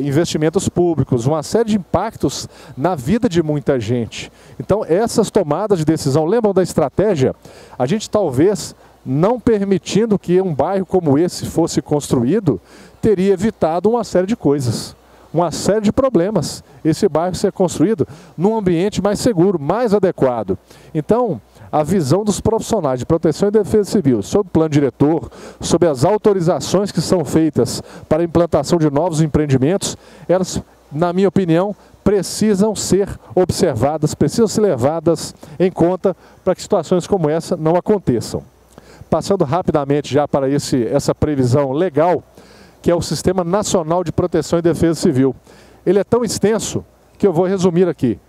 investimentos públicos, uma série de impactos na vida de muita gente. Então, essas tomadas de decisão, lembram da estratégia? A gente talvez, não permitindo que um bairro como esse fosse construído, teria evitado uma série de coisas, uma série de problemas. Esse bairro ser construído num ambiente mais seguro, mais adequado. Então, a visão dos profissionais de proteção e defesa civil sobre o plano diretor, sobre as autorizações que são feitas para a implantação de novos empreendimentos, elas, na minha opinião, precisam ser observadas, precisam ser levadas em conta para que situações como essa não aconteçam. Passando rapidamente já para essa previsão legal, que é o Sistema Nacional de Proteção e Defesa Civil. Ele é tão extenso que eu vou resumir aqui.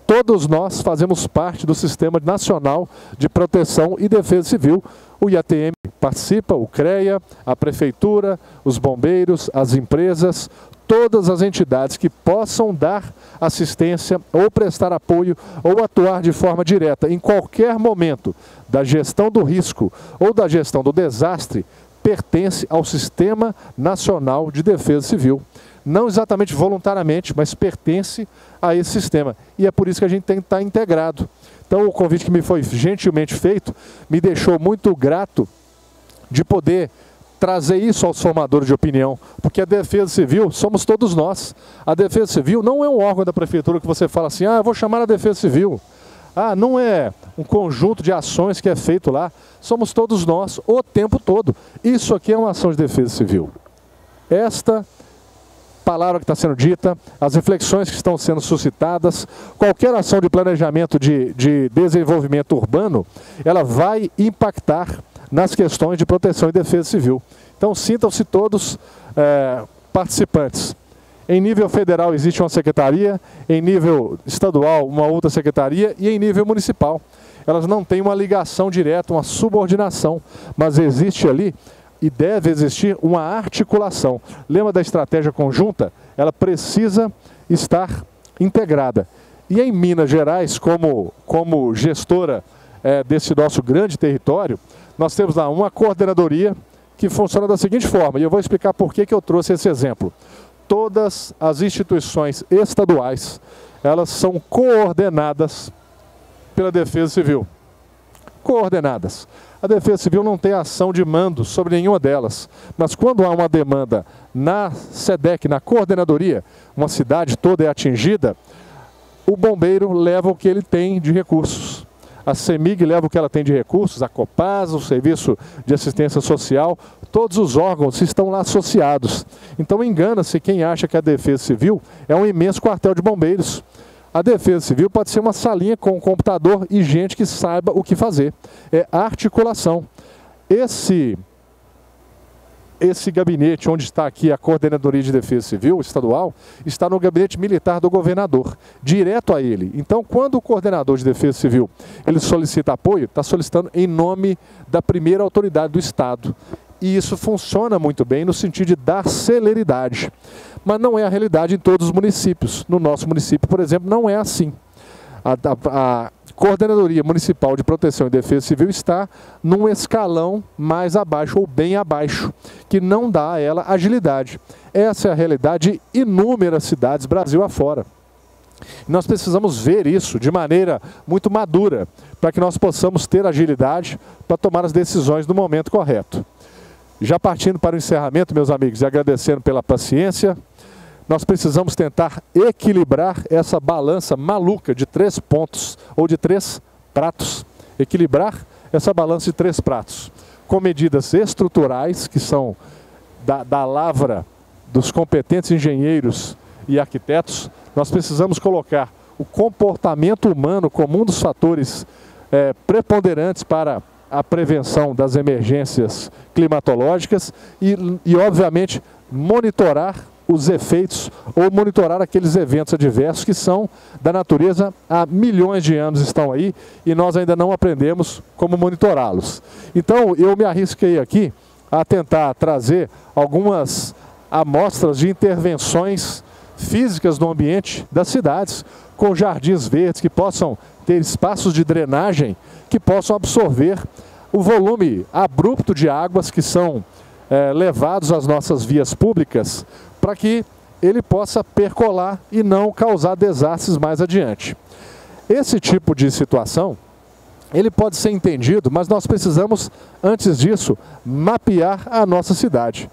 Todos nós fazemos parte do Sistema Nacional de Proteção e Defesa Civil. O IATM participa, o CREA, a Prefeitura, os bombeiros, as empresas, todas as entidades que possam dar assistência ou prestar apoio ou atuar de forma direta em qualquer momento da gestão do risco ou da gestão do desastre, pertence ao Sistema Nacional de Defesa Civil. Não exatamente voluntariamente, mas pertence a esse sistema. E é por isso que a gente tem que estar integrado. Então o convite que me foi gentilmente feito me deixou muito grato de poder trazer isso aos formadores de opinião, porque a Defesa Civil somos todos nós. A Defesa Civil não é um órgão da Prefeitura que você fala assim, eu vou chamar a Defesa Civil. Não é um conjunto de ações que é feito lá. Somos todos nós, o tempo todo. Isso aqui é uma ação de Defesa Civil. Esta palavra que está sendo dita, as reflexões que estão sendo suscitadas, qualquer ação de planejamento de desenvolvimento urbano, ela vai impactar nas questões de proteção e defesa civil. Então sintam-se todos participantes. Em nível federal existe uma secretaria, em nível estadual uma outra secretaria e em nível municipal. Elas não têm uma ligação direta, uma subordinação, mas existe ali e deve existir uma articulação. Lembra da estratégia conjunta? Ela precisa estar integrada. E em Minas Gerais, como gestora desse nosso grande território, nós temos lá uma coordenadoria que funciona da seguinte forma, e eu vou explicar por que eu trouxe esse exemplo. Todas as instituições estaduais, elas são coordenadas pela Defesa Civil. Coordenadas. A Defesa Civil não tem ação de mando sobre nenhuma delas, mas quando há uma demanda na SEDEC, na coordenadoria, uma cidade toda é atingida, o bombeiro leva o que ele tem de recursos. A CEMIG leva o que ela tem de recursos, a Copasa, o Serviço de Assistência Social, todos os órgãos estão lá associados. Então engana-se quem acha que a Defesa Civil é um imenso quartel de bombeiros. A Defesa Civil pode ser uma salinha com um computador e gente que saiba o que fazer. É articulação. Esse gabinete, onde está aqui a Coordenadoria de Defesa Civil estadual, está no gabinete militar do governador, direto a ele. Então, quando o coordenador de Defesa Civil ele solicita apoio, está solicitando em nome da primeira autoridade do Estado. E isso funciona muito bem no sentido de dar celeridade. Mas não é a realidade em todos os municípios. No nosso município, por exemplo, não é assim. A Coordenadoria Municipal de Proteção e Defesa Civil está num escalão mais abaixo ou bem abaixo, que não dá a ela agilidade. Essa é a realidade de inúmeras cidades Brasil afora. Nós precisamos ver isso de maneira muito madura, para que nós possamos ter agilidade para tomar as decisões no momento correto. Já partindo para o encerramento, meus amigos, e agradecendo pela paciência, nós precisamos tentar equilibrar essa balança maluca de 3 pontos, ou de 3 pratos. Equilibrar essa balança de 3 pratos, com medidas estruturais, que são da lavra dos competentes engenheiros e arquitetos. Nós precisamos colocar o comportamento humano como um dos fatores preponderantes para a prevenção das emergências climatológicas e obviamente, monitorar os efeitos ou monitorar aqueles eventos adversos que são da natureza há milhões de anos estão aí e nós ainda não aprendemos como monitorá-los. Então eu me arrisquei aqui a tentar trazer algumas amostras de intervenções físicas no ambiente das cidades, com jardins verdes que possam ter espaços de drenagem que possam absorver o volume abrupto de águas que são levados às nossas vias públicas, para que ele possa percolar e não causar desastres mais adiante. Esse tipo de situação, ele pode ser entendido, mas nós precisamos, antes disso, mapear a nossa cidade.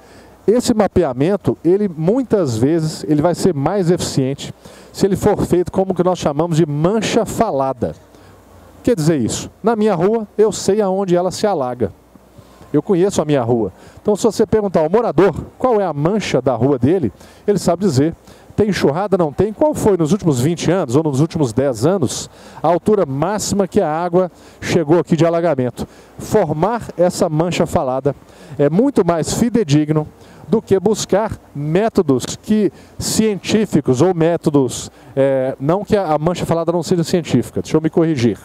Esse mapeamento, muitas vezes, ele vai ser mais eficiente se ele for feito como que nós chamamos de mancha falada. Quer dizer isso? Na minha rua, eu sei aonde ela se alaga. Eu conheço a minha rua. Então, se você perguntar ao morador qual é a mancha da rua dele, ele sabe dizer. Tem enxurrada? Não tem? Qual foi nos últimos 20 anos ou nos últimos 10 anos a altura máxima que a água chegou aqui de alagamento? Formar essa mancha falada é muito mais fidedigno do que buscar métodos científicos ou métodos, não que a mancha falada não seja científica, deixa eu me corrigir.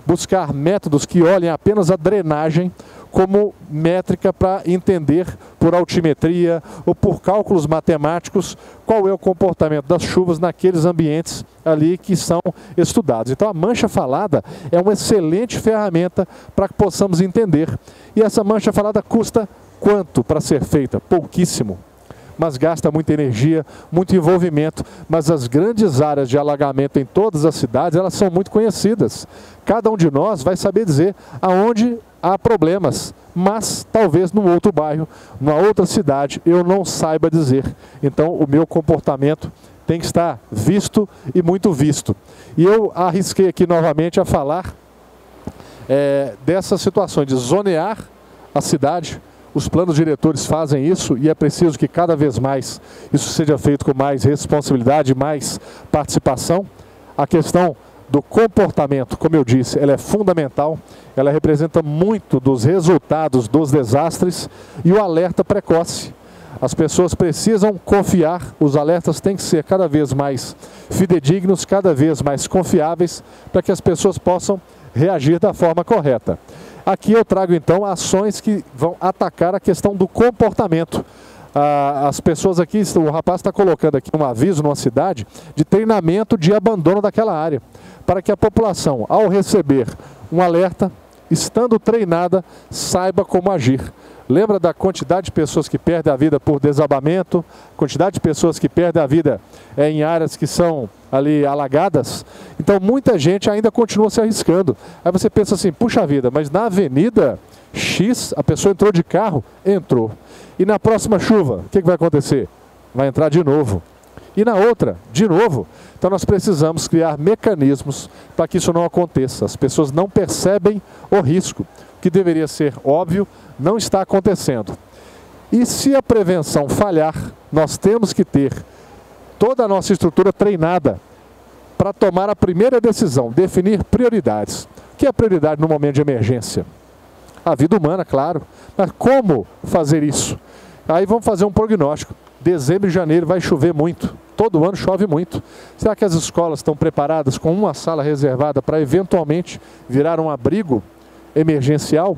Buscar métodos que olhem apenas a drenagem como métrica para entender por altimetria ou por cálculos matemáticos qual é o comportamento das chuvas naqueles ambientes ali que são estudados. Então a mancha falada é uma excelente ferramenta para que possamos entender. E essa mancha falada custa quanto para ser feita? Pouquíssimo. Mas gasta muita energia, muito envolvimento, mas as grandes áreas de alagamento em todas as cidades, elas são muito conhecidas. Cada um de nós vai saber dizer aonde há problemas, mas talvez num outro bairro, numa outra cidade, eu não saiba dizer. Então o meu comportamento tem que estar visto e muito visto. E eu arrisquei aqui novamente a falar dessas situações de zonear a cidade. Os planos diretores fazem isso e é preciso que cada vez mais isso seja feito com mais responsabilidade, mais participação. A questão do comportamento, como eu disse, ela é fundamental, ela representa muito dos resultados dos desastres e o alerta precoce. As pessoas precisam confiar, os alertas têm que ser cada vez mais fidedignos, cada vez mais confiáveis, para que as pessoas possam reagir da forma correta. Aqui eu trago então ações que vão atacar a questão do comportamento. As pessoas aqui, o rapaz está colocando aqui um aviso numa cidade de treinamento de abandono daquela área, para que a população, ao receber um alerta, estando treinada, saiba como agir. Lembra da quantidade de pessoas que perdem a vida por desabamento, quantidade de pessoas que perdem a vida em áreas que são ali alagadas? Então muita gente ainda continua se arriscando. Aí você pensa assim, puxa vida, mas na avenida X, a pessoa entrou de carro? Entrou. E na próxima chuva, o que vai acontecer? Vai entrar de novo. E na outra, de novo. Então nós precisamos criar mecanismos para que isso não aconteça. As pessoas não percebem o risco. O que deveria ser óbvio, não está acontecendo. E se a prevenção falhar, nós temos que ter toda a nossa estrutura treinada para tomar a primeira decisão, definir prioridades. O que é prioridade no momento de emergência? A vida humana, claro. Mas como fazer isso? Aí vamos fazer um prognóstico. Dezembro e janeiro vai chover muito. Todo ano chove muito. Será que as escolas estão preparadas com uma sala reservada para eventualmente virar um abrigo emergencial?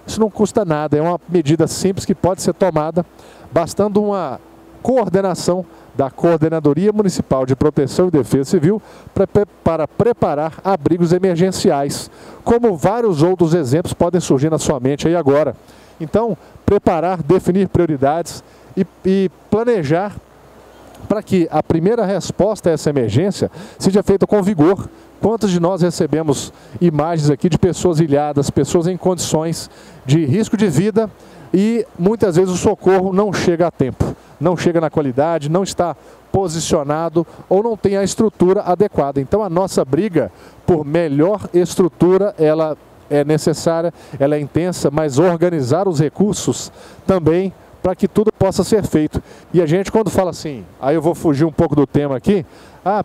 Isso não custa nada, é uma medida simples que pode ser tomada, bastando uma coordenação da Coordenadoria Municipal de Proteção e Defesa Civil para preparar abrigos emergenciais, como vários outros exemplos podem surgir na sua mente aí agora. Então, preparar, definir prioridades e planejar para que a primeira resposta a essa emergência seja feita com vigor. Quantos de nós recebemos imagens aqui de pessoas ilhadas, pessoas em condições de risco de vida e muitas vezes o socorro não chega a tempo, não chega na qualidade, não está posicionado ou não tem a estrutura adequada. Então a nossa briga por melhor estrutura, ela é necessária, ela é intensa, mas organizar os recursos também para que tudo possa ser feito. E a gente quando fala assim, aí eu vou fugir um pouco do tema aqui,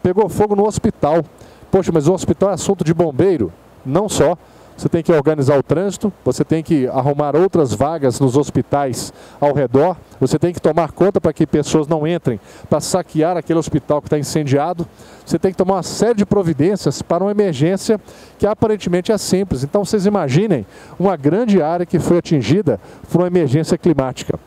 pegou fogo no hospital. Poxa, mas o hospital é assunto de bombeiro? Não só. Você tem que organizar o trânsito, você tem que arrumar outras vagas nos hospitais ao redor, você tem que tomar conta para que pessoas não entrem para saquear aquele hospital que está incendiado. Você tem que tomar uma série de providências para uma emergência que aparentemente é simples. Então vocês imaginem uma grande área que foi atingida por uma emergência climática.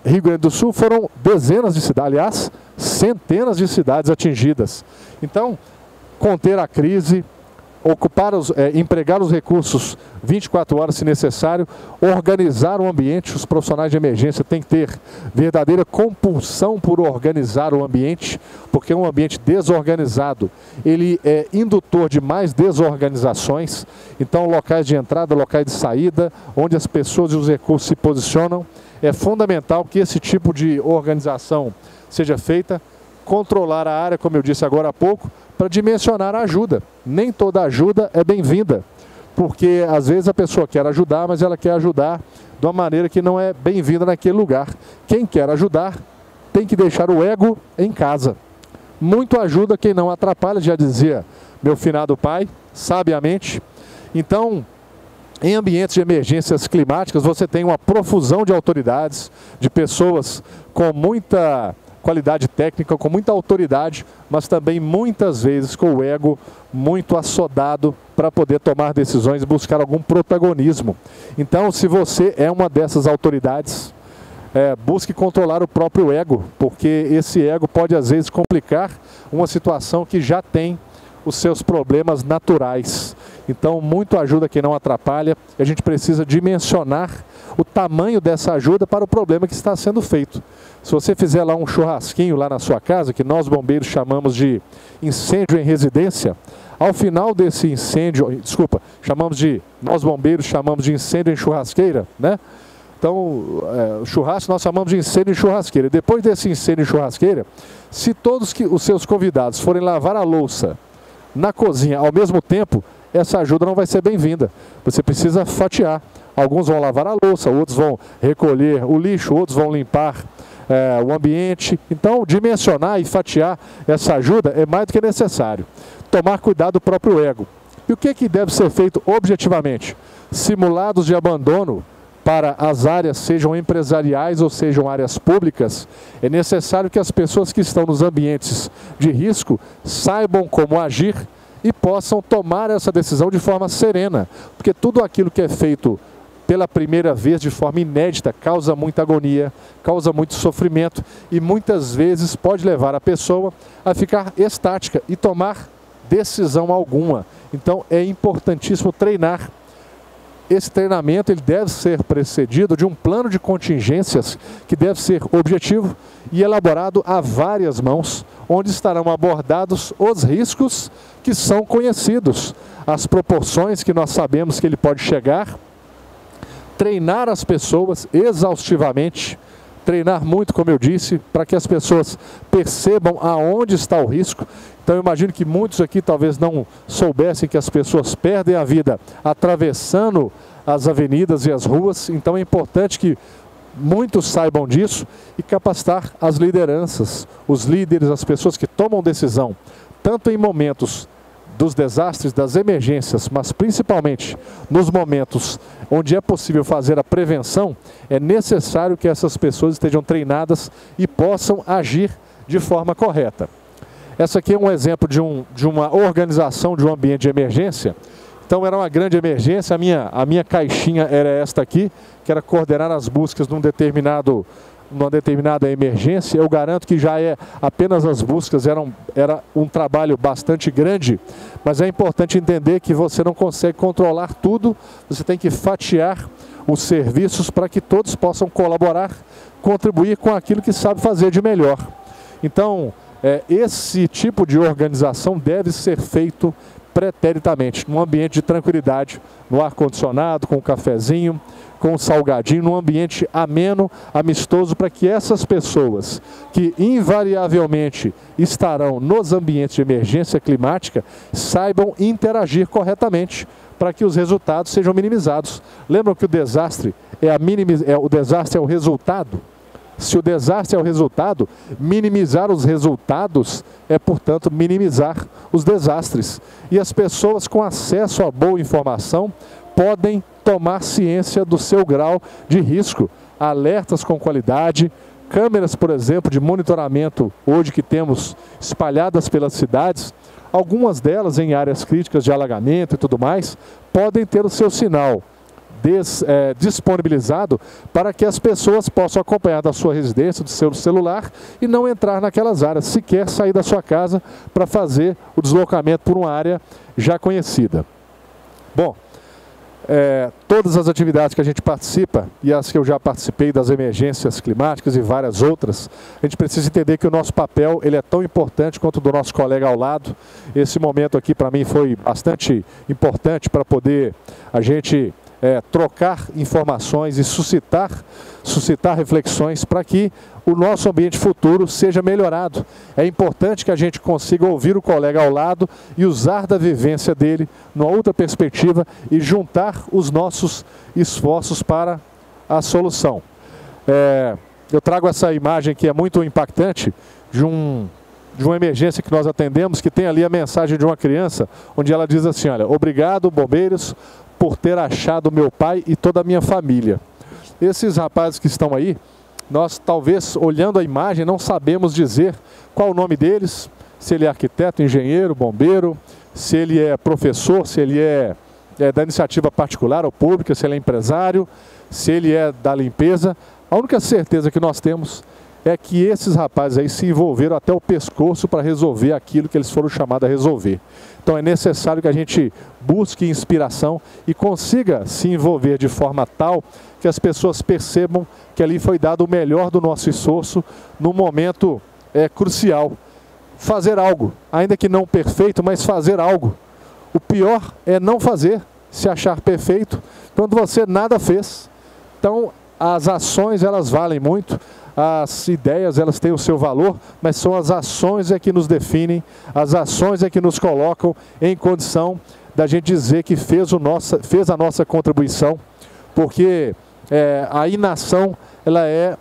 Rio Grande do Sul foram dezenas de cidades, aliás, centenas de cidades atingidas. Então, conter a crise, empregar os recursos 24 horas se necessário, organizar o ambiente, os profissionais de emergência têm que ter verdadeira compulsão por organizar o ambiente, porque um ambiente desorganizado, ele é indutor de mais desorganizações. Então locais de entrada, locais de saída, onde as pessoas e os recursos se posicionam, é fundamental que esse tipo de organização seja feita, controlar a área, como eu disse agora há pouco, para dimensionar a ajuda. Nem toda ajuda é bem-vinda, porque às vezes a pessoa quer ajudar, mas ela quer ajudar de uma maneira que não é bem-vinda naquele lugar. Quem quer ajudar tem que deixar o ego em casa. Muito ajuda quem não atrapalha, já dizia meu finado pai, sabiamente. Então, Em ambientes de emergências climáticas, você tem uma profusão de autoridades, de pessoas com muita qualidade técnica, com muita autoridade, mas também muitas vezes com o ego muito assodado para poder tomar decisões e buscar algum protagonismo. Então, se você é uma dessas autoridades, busque controlar o próprio ego, porque esse ego pode às vezes complicar uma situação que já tem os seus problemas naturais. Então, muito ajuda que não atrapalha. A gente precisa dimensionar o tamanho dessa ajuda para o problema que está sendo feito. Se você fizer lá um churrasquinho lá na sua casa, que nós bombeiros chamamos de incêndio em residência, ao final desse incêndio, nós bombeiros chamamos de incêndio em churrasqueira, né? Então, o churrasco nós chamamos de incêndio em churrasqueira. E depois desse incêndio em churrasqueira, se todos os seus convidados forem lavar a louça na cozinha ao mesmo tempo, essa ajuda não vai ser bem-vinda. Você precisa fatiar. Alguns vão lavar a louça, outros vão recolher o lixo, outros vão limpar o ambiente. Então, dimensionar e fatiar essa ajuda é mais do que necessário. Tomar cuidado do próprio ego. E o que deve ser feito objetivamente? Simulados de abandono para as áreas, sejam empresariais ou sejam áreas públicas, é necessário que as pessoas que estão nos ambientes de risco saibam como agir e possam tomar essa decisão de forma serena, porque tudo aquilo que é feito pela primeira vez de forma inédita causa muita agonia, causa muito sofrimento e muitas vezes pode levar a pessoa a ficar estática e tomar decisão alguma. Então é importantíssimo treinar. Esse treinamento ele deve ser precedido de um plano de contingências que deve ser objetivo e elaborado a várias mãos, onde estarão abordados os riscos que são conhecidos, as proporções que nós sabemos que ele pode chegar, treinar as pessoas exaustivamente, treinar muito, como eu disse, para que as pessoas percebam aonde está o risco. Então eu imagino que muitos aqui talvez não soubessem que as pessoas perdem a vida atravessando as avenidas e as ruas. Então é importante que muitos saibam disso e capacitar as lideranças, os líderes, as pessoas que tomam decisão, tanto em momentos dos desastres, das emergências, mas principalmente nos momentos onde é possível fazer a prevenção, é necessário que essas pessoas estejam treinadas e possam agir de forma correta. Essa aqui é um exemplo de uma organização de um ambiente de emergência. Então era uma grande emergência, a minha caixinha era esta aqui, que era coordenar as buscas numa determinada emergência. Eu garanto que já apenas as buscas era um trabalho bastante grande, mas é importante entender que você não consegue controlar tudo, você tem que fatiar os serviços para que todos possam colaborar, contribuir com aquilo que sabe fazer de melhor. Então, esse tipo de organização deve ser feito preteritamente, num ambiente de tranquilidade, no ar-condicionado, com um cafezinho, com um salgadinho, num ambiente ameno, amistoso, para que essas pessoas que invariavelmente estarão nos ambientes de emergência climática saibam interagir corretamente para que os resultados sejam minimizados. Lembram que o desastre é o resultado? Se o desastre é o resultado, minimizar os resultados é, portanto, minimizar os desastres. E as pessoas com acesso a boa informação podem tomar ciência do seu grau de risco. Alertas com qualidade, câmeras, por exemplo, de monitoramento hoje que temos espalhadas pelas cidades, algumas delas em áreas críticas de alagamento e tudo mais, podem ter o seu sinal disponibilizado para que as pessoas possam acompanhar da sua residência, do seu celular e não entrar naquelas áreas, sequer sair da sua casa para fazer o deslocamento por uma área já conhecida. Bom, todas as atividades que a gente participa e as que eu já participei das emergências climáticas e várias outras, a gente precisa entender que o nosso papel ele é tão importante quanto o do nosso colega ao lado. Esse momento aqui para mim foi bastante importante para poder a gente trocar informações e suscitar reflexões para que o nosso ambiente futuro seja melhorado. É importante que a gente consiga ouvir o colega ao lado e usar da vivência dele numa outra perspectiva e juntar os nossos esforços para a solução. Eu trago essa imagem que é muito impactante de um de uma emergência que nós atendemos, que tem ali a mensagem de uma criança, onde ela diz assim, olha, obrigado, bombeiros, por ter achado meu pai e toda a minha família. Esses rapazes que estão aí, nós talvez, olhando a imagem, não sabemos dizer qual o nome deles, se ele é arquiteto, engenheiro, bombeiro, se ele é professor, se ele é da iniciativa particular ou pública, se ele é empresário, se ele é da limpeza. A única certeza que nós temos é que esses rapazes aí se envolveram até o pescoço para resolver aquilo que eles foram chamados a resolver. Então é necessário que a gente busque inspiração e consiga se envolver de forma tal que as pessoas percebam que ali foi dado o melhor do nosso esforço num momento crucial. Fazer algo, ainda que não perfeito, mas fazer algo. O pior é não fazer, se achar perfeito, quando você nada fez. Então as ações, elas valem muito. As ideias, elas têm o seu valor, mas são as ações que nos definem, as ações que nos colocam em condição da gente dizer que fez a nossa contribuição, porque a inação, ela é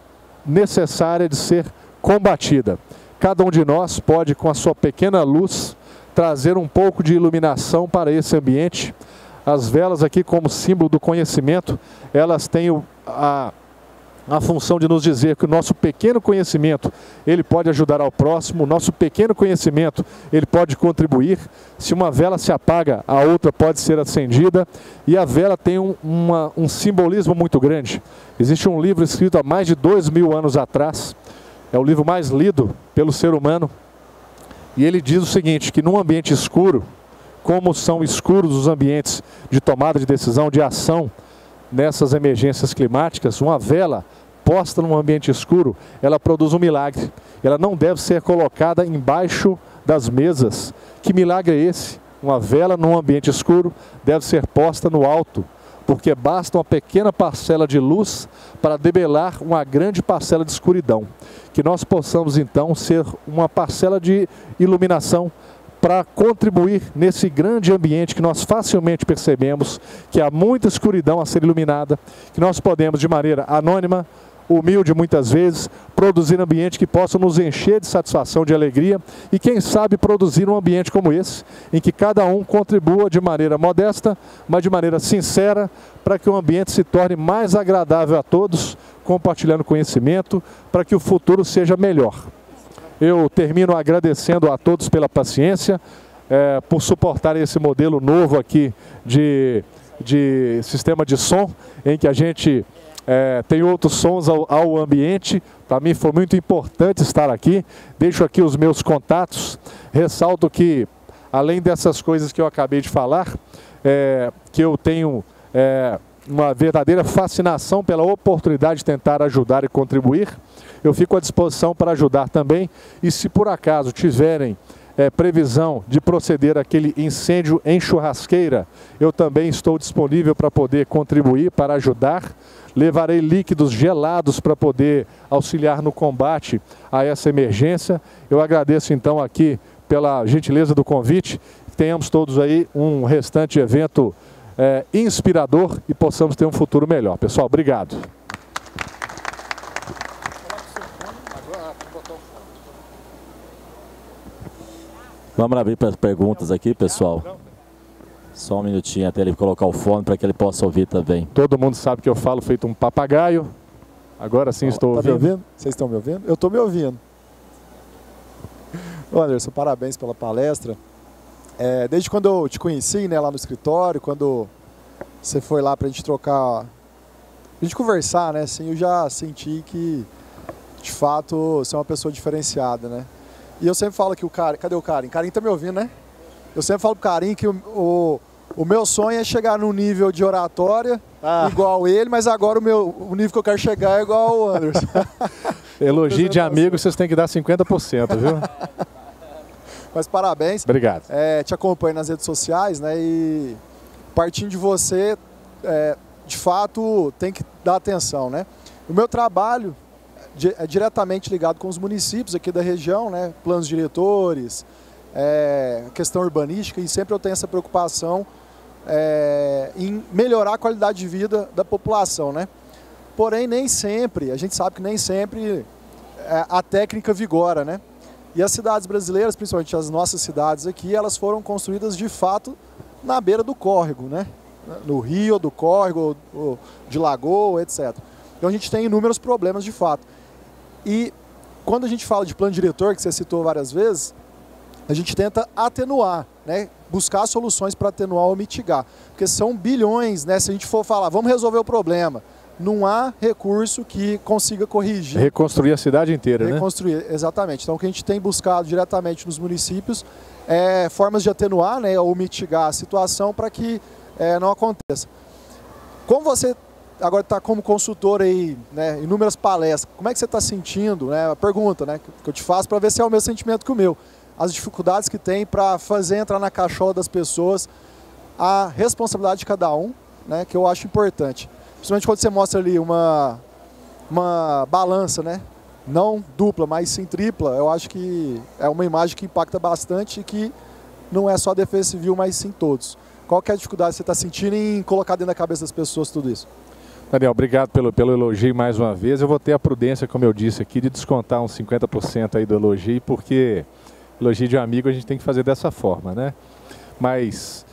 necessária de ser combatida. Cada um de nós pode, com a sua pequena luz, trazer um pouco de iluminação para esse ambiente. As velas aqui, como símbolo do conhecimento, elas têm a função de nos dizer que o nosso pequeno conhecimento, ele pode ajudar ao próximo, o nosso pequeno conhecimento, ele pode contribuir. Se uma vela se apaga, a outra pode ser acendida, e a vela tem um simbolismo muito grande. Existe um livro escrito há mais de 2000 anos atrás, é o livro mais lido pelo ser humano, e ele diz o seguinte, que num ambiente escuro, como são escuros os ambientes de tomada de decisão, de ação, nessas emergências climáticas, uma vela posta num ambiente escuro, ela produz um milagre. Ela não deve ser colocada embaixo das mesas. Que milagre é esse? Uma vela num ambiente escuro deve ser posta no alto, porque basta uma pequena parcela de luz para debelar uma grande parcela de escuridão. Que nós possamos então ser uma parcela de iluminação para contribuir nesse grande ambiente que nós facilmente percebemos que há muita escuridão a ser iluminada, que nós podemos de maneira anônima, humilde muitas vezes, produzir um ambiente que possa nos encher de satisfação, de alegria e quem sabe produzir um ambiente como esse, em que cada um contribua de maneira modesta, mas de maneira sincera, para que o ambiente se torne mais agradável a todos, compartilhando conhecimento, para que o futuro seja melhor. Eu termino agradecendo a todos pela paciência, por suportar esse modelo novo aqui de sistema de som, em que a gente tem outros sons ao ambiente. Para mim foi muito importante estar aqui. Deixo aqui os meus contatos. Ressalto que, além dessas coisas que eu acabei de falar, que eu tenho uma verdadeira fascinação pela oportunidade de tentar ajudar e contribuir. Eu fico à disposição para ajudar também, e se por acaso tiverem previsão de proceder àquele incêndio em churrasqueira, eu também estou disponível para poder contribuir, para ajudar. Levarei líquidos gelados para poder auxiliar no combate a essa emergência. Eu agradeço então aqui pela gentileza do convite, que tenhamos todos aí um restante evento inspirador e possamos ter um futuro melhor. Pessoal, obrigado. Vamos abrir para as perguntas aqui, pessoal. Só um minutinho até ele colocar o fone para que ele possa ouvir também. Todo mundo sabe que eu falo feito um papagaio. Agora sim estou ouvindo. Tá me ouvindo? Vocês estão me ouvindo? Eu estou me ouvindo. Ô Anderson, parabéns pela palestra. Desde quando eu te conheci, né, lá no escritório, quando você foi lá para a gente trocar, a gente conversar, né, assim, eu já senti que, de fato, você é uma pessoa diferenciada, né? E eu sempre falo que o Karim, cadê o Karim? Karim tá me ouvindo, né? Eu sempre falo pro Karim que o meu sonho é chegar num nível de oratória igual ele, mas agora o nível que eu quero chegar é igual ao Anderson. Elogio de amigo, vocês têm que dar 50%, viu? Mas parabéns. Obrigado. Te acompanho nas redes sociais, né? E partindo de você, de fato, tem que dar atenção, né? O meu trabalho é diretamente ligado com os municípios aqui da região, né? Planos diretores, questão urbanística, e sempre eu tenho essa preocupação em melhorar a qualidade de vida da população, né? Porém, nem sempre, a gente sabe que nem sempre a técnica vigora, né? E as cidades brasileiras, principalmente as nossas cidades aqui, elas foram construídas de fato na beira do córrego, né? No rio, do córrego, ou de lagoa, etc. Então a gente tem inúmeros problemas de fato. E quando a gente fala de plano diretor, que você citou várias vezes, a gente tenta atenuar, né? Buscar soluções para atenuar ou mitigar. Porque são bilhões, né? Se a gente for falar, vamos resolver o problema, não há recurso que consiga corrigir. Reconstruir a cidade inteira, Reconstruir, exatamente. Então o que a gente tem buscado diretamente nos municípios é formas de atenuar, né, ou mitigar a situação para que não aconteça. Como você agora está como consultor aí, né, inúmeras palestras, como é que você está sentindo, né, a pergunta, né, que eu te faço para ver se é o mesmo sentimento que o meu, as dificuldades que tem para fazer entrar na cachola das pessoas a responsabilidade de cada um, né, que eu acho importante. Principalmente quando você mostra ali uma balança, né? Não dupla, mas sim tripla, eu acho que é uma imagem que impacta bastante e que não é só a Defesa Civil, mas sim todos. Qual que é a dificuldade que você está sentindo em colocar dentro da cabeça das pessoas tudo isso? Daniel, obrigado pelo elogio mais uma vez. Eu vou ter a prudência, como eu disse aqui, de descontar uns 50% aí do elogio, porque elogio de um amigo a gente tem que fazer dessa forma, né? Mas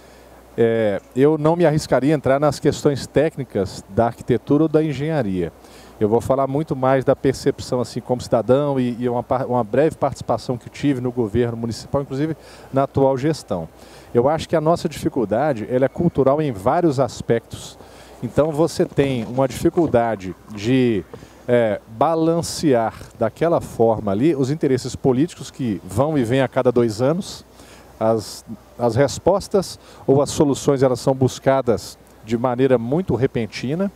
eu não me arriscaria a entrar nas questões técnicas da arquitetura ou da engenharia. Eu vou falar muito mais da percepção assim como cidadão e uma breve participação que tive no governo municipal, inclusive na atual gestão. Eu acho que a nossa dificuldade ela é cultural em vários aspectos. Então você tem uma dificuldade de balancear daquela forma ali os interesses políticos que vão e vêm a cada 2 anos. As respostas ou as soluções elas são buscadas de maneira muito repentina.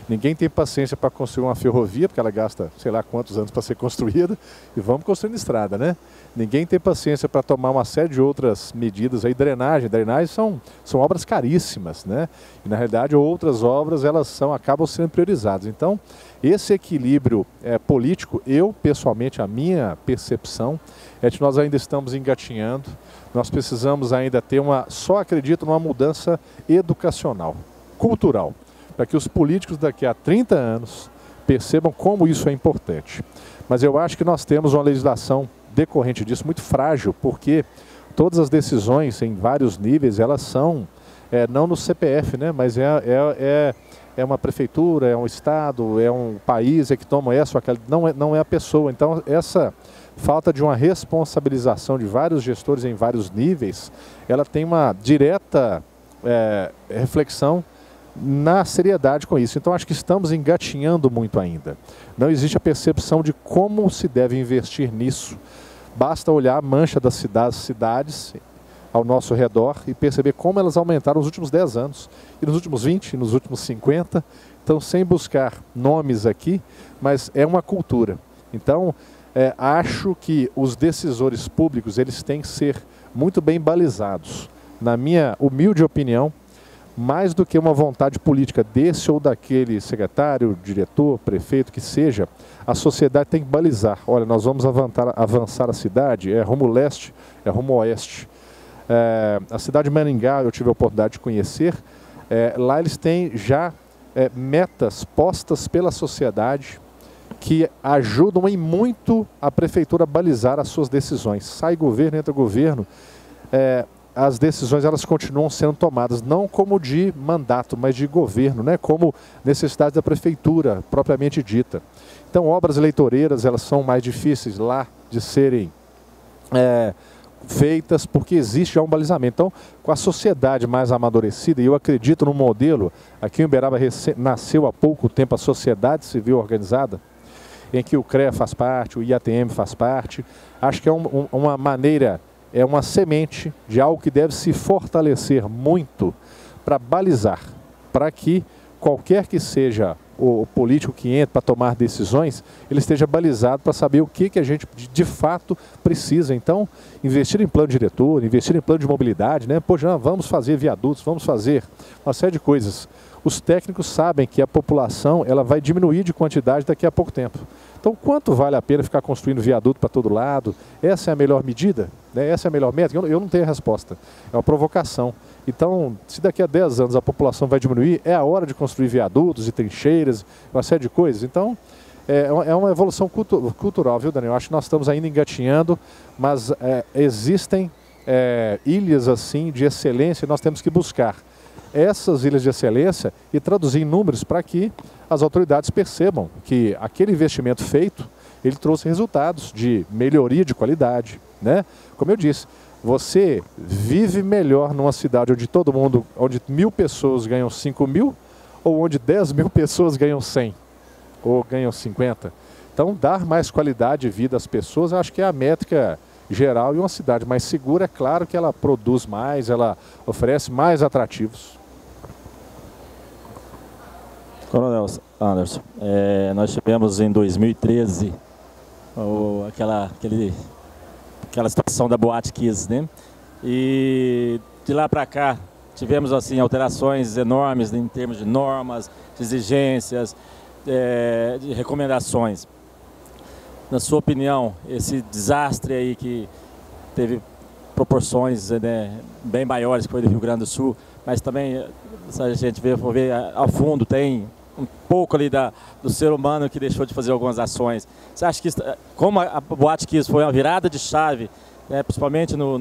Ninguém tem paciência para construir uma ferrovia, porque ela gasta sei lá quantos anos para ser construída, e vamos construindo estrada, né? Ninguém tem paciência para tomar uma série de outras medidas aí, drenagem são obras caríssimas, né? E na realidade outras obras elas acabam sendo priorizadas. Então, esse equilíbrio político, eu pessoalmente, a minha percepção é que nós ainda estamos engatinhando, nós precisamos ainda ter só acredito numa mudança educacional, cultural, para que os políticos daqui a 30 anos percebam como isso é importante. Mas eu acho que nós temos uma legislação decorrente disso muito frágil, porque todas as decisões em vários níveis, elas são, não no CPF, né, mas é uma prefeitura, é um estado, é um país que toma essa ou aquela, não é a pessoa. Então essa falta de uma responsabilização de vários gestores em vários níveis, ela tem uma direta reflexão na seriedade com isso. Então acho que estamos engatinhando muito ainda. Não existe a percepção de como se deve investir nisso. Basta olhar a mancha das cidades ao nosso redor e perceber como elas aumentaram nos últimos 10 anos, e nos últimos 20, e nos últimos 50. Então, sem buscar nomes aqui, mas é uma cultura. Então, acho que os decisores públicos eles têm que ser muito bem balizados. Na minha humilde opinião, mais do que uma vontade política desse ou daquele secretário, diretor, prefeito, que seja, a sociedade tem que balizar. Olha, nós vamos avançar a cidade, rumo leste, rumo oeste. A cidade de Maringá, eu tive a oportunidade de conhecer, lá eles têm já metas postas pela sociedade que ajudam em muito a prefeitura a balizar as suas decisões. Sai governo, entra governo, as decisões elas continuam sendo tomadas, não como de mandato, mas de governo, né? Como necessidade da prefeitura, propriamente dita. Então, obras eleitoreiras elas são mais difíceis lá de serem feitas, porque existe já um balizamento. Então, com a sociedade mais amadurecida, e eu acredito no modelo, aqui em Uberaba nasceu há pouco tempo a Sociedade Civil Organizada, em que o CREA faz parte, o IATM faz parte. Acho que é uma maneira, uma semente de algo que deve se fortalecer muito para balizar, para que qualquer que seja o político que entra para tomar decisões, ele esteja balizado para saber o que a gente de fato precisa. Então, investir em plano diretor, investir em plano de mobilidade, né? Poxa, vamos fazer viadutos, vamos fazer uma série de coisas. Os técnicos sabem que a população ela vai diminuir de quantidade daqui a pouco tempo. Então, quanto vale a pena ficar construindo viaduto para todo lado? Essa é a melhor medida? Né? Essa é a melhor métrica? Eu não tenho a resposta. É uma provocação. Então, se daqui a 10 anos a população vai diminuir, é a hora de construir viadutos e trincheiras, uma série de coisas. Então, é uma evolução cultural, viu, Daniel? Acho que nós estamos ainda engatinhando, mas existem ilhas assim de excelência e nós temos que buscar essas ilhas de excelência e traduzir em números para que as autoridades percebam que aquele investimento feito, ele trouxe resultados de melhoria de qualidade, né? Como eu disse, você vive melhor numa cidade onde todo mundo, onde 1.000 pessoas ganham 5.000 ou onde 10.000 pessoas ganham 100 ou ganham 50. Então, dar mais qualidade de vida às pessoas, eu acho que é a métrica geral, e uma cidade mais segura, é claro que ela produz mais, ela oferece mais atrativos. Coronel Anderson, nós tivemos em 2013 aquela situação da Boate Kiss, né? E de lá para cá tivemos assim alterações enormes em termos de normas, de exigências, de recomendações. Na sua opinião, esse desastre aí que teve proporções, né, bem maiores que foi do Rio Grande do Sul, mas também, se a gente for ver ao fundo, tem um pouco ali do ser humano que deixou de fazer algumas ações. Você acha que, como a Boate Kiss foi uma virada de chave, né, principalmente no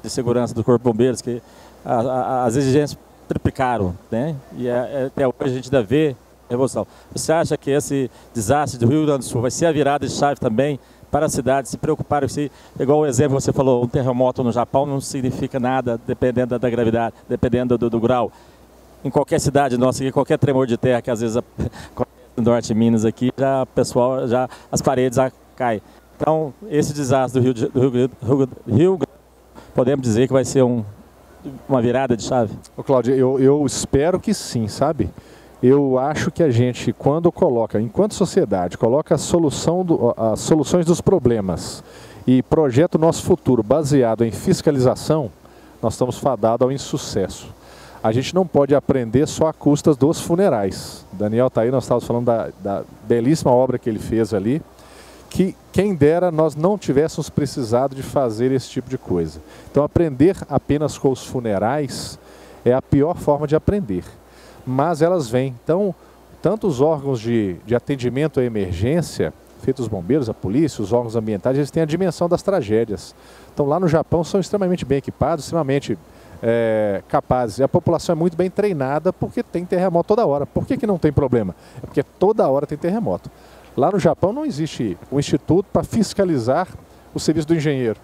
de segurança do Corpo de Bombeiros, que as exigências triplicaram, né, e até hoje a gente ainda vê evolução. Você acha que esse desastre do Rio Grande do Sul vai ser a virada de chave também para a cidade se preocuparem? Igual o exemplo que você falou, um terremoto no Japão não significa nada dependendo da gravidade, dependendo do grau. Em qualquer cidade nossa aqui, qualquer tremor de terra que às vezes no norte de Minas aqui, as paredes já caem. Então, esse desastre do Rio podemos dizer que vai ser uma virada de chave? Ô, Cláudio, eu espero que sim, sabe? Eu acho que a gente, quando coloca, enquanto sociedade, coloca as soluções dos problemas e projeta o nosso futuro baseado em fiscalização, nós estamos fadados ao insucesso. A gente não pode aprender só a custas dos funerais. Daniel está aí, nós estávamos falando da belíssima obra que ele fez ali, que quem dera nós não tivéssemos precisado de fazer esse tipo de coisa. Então, aprender apenas com os funerais é a pior forma de aprender. Mas elas vêm. Então, tanto os órgãos de atendimento à emergência, feitos os bombeiros, a polícia, os órgãos ambientais, eles têm a dimensão das tragédias. Então, lá no Japão, são extremamente bem equipados, extremamente capazes. E a população é muito bem treinada porque tem terremoto toda hora. Por que não tem problema? É porque toda hora tem terremoto. Lá no Japão não existe um instituto para fiscalizar o serviço do engenheiro.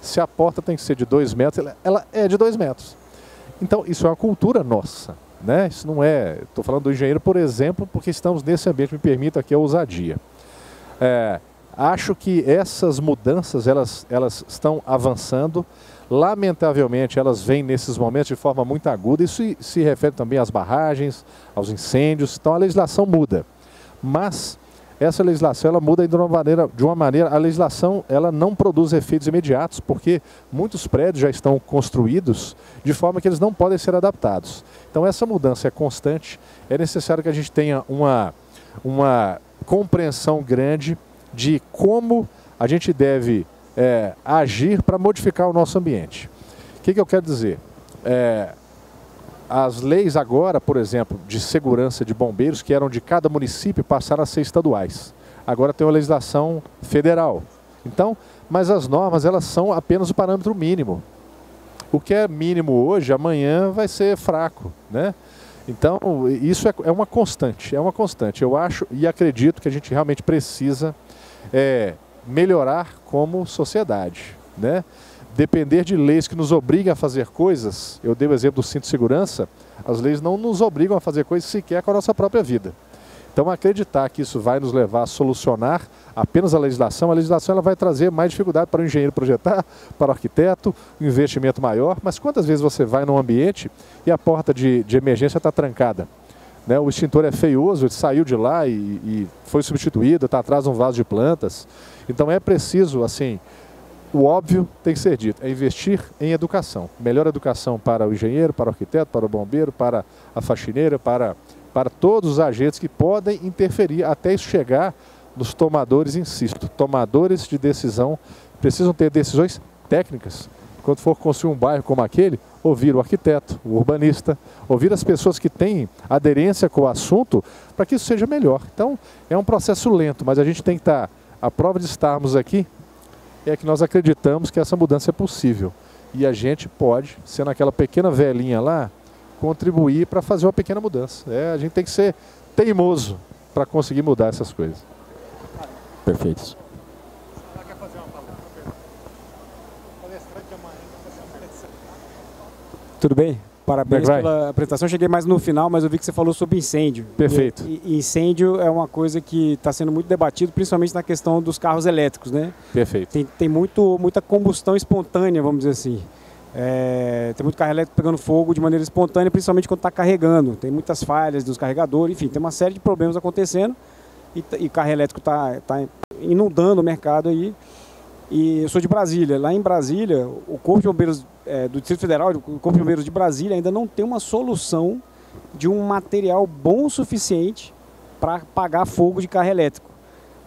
Se a porta tem que ser de 2 metros, ela é de 2 metros. Então, isso é uma cultura nossa, né? Isso não é... Estou falando do engenheiro, por exemplo, porque estamos nesse ambiente, me permita aqui a ousadia. Acho que essas mudanças, elas estão avançando. Lamentavelmente, elas vêm nesses momentos de forma muito aguda. Isso se refere também às barragens, aos incêndios. Então, a legislação muda. Mas essa legislação ela muda de uma maneira... A legislação ela não produz efeitos imediatos, porque muitos prédios já estão construídos de forma que eles não podem ser adaptados. Então, essa mudança é constante. É necessário que a gente tenha uma compreensão grande de como a gente deve agir para modificar o nosso ambiente. O que eu quero dizer? As leis agora, por exemplo, de segurança de bombeiros, que eram de cada município, passaram a ser estaduais. Agora tem uma legislação federal. Então, mas as normas, elas são apenas o parâmetro mínimo. O que é mínimo hoje, amanhã vai ser fraco, né? Então, isso é uma constante, Eu acho e acredito que a gente realmente precisa melhorar como sociedade, né? Depender de leis que nos obriguem a fazer coisas, eu dei o exemplo do cinto de segurança, as leis não nos obrigam a fazer coisas sequer com a nossa própria vida. Então, acreditar que isso vai nos levar a solucionar apenas a legislação ela vai trazer mais dificuldade para o engenheiro projetar, para o arquiteto, um investimento maior, mas quantas vezes você vai num ambiente e a porta de emergência está trancada? Né? O extintor é feioso, ele saiu de lá e foi substituído, está atrás de um vaso de plantas. Então, é preciso, assim... O óbvio tem que ser dito, é investir em educação. Melhor educação para o engenheiro, para o arquiteto, para o bombeiro, para a faxineira, para todos os agentes que podem interferir até isso chegar nos tomadores, insisto. Tomadores de decisão precisam ter decisões técnicas quando for construir um bairro como aquele, ouvir o arquiteto, o urbanista, ouvir as pessoas que têm aderência com o assunto para que isso seja melhor. Então, é um processo lento, mas a gente tem que estar, a prova de estarmos aqui é que nós acreditamos que essa mudança é possível. E a gente pode, sendo aquela pequena velhinha lá, contribuir para fazer uma pequena mudança. A gente tem que ser teimoso para conseguir mudar essas coisas. Perfeito. Tudo bem? Parabéns pela apresentação. Cheguei mais no final, mas eu vi que você falou sobre incêndio. Perfeito. E incêndio é uma coisa que está sendo muito debatido, principalmente na questão dos carros elétricos, né? Perfeito. Tem muita combustão espontânea, vamos dizer assim. Tem muito carro elétrico pegando fogo de maneira espontânea, principalmente quando está carregando. Tem muitas falhas dos carregadores, enfim, tem uma série de problemas acontecendo e carro elétrico está inundando o mercado aí. E eu sou de Brasília. Lá em Brasília, o Corpo de Bombeiros do Distrito Federal, o Corpo de Bombeiros de Brasília ainda não tem uma solução de um material bom o suficiente para apagar fogo de carro elétrico.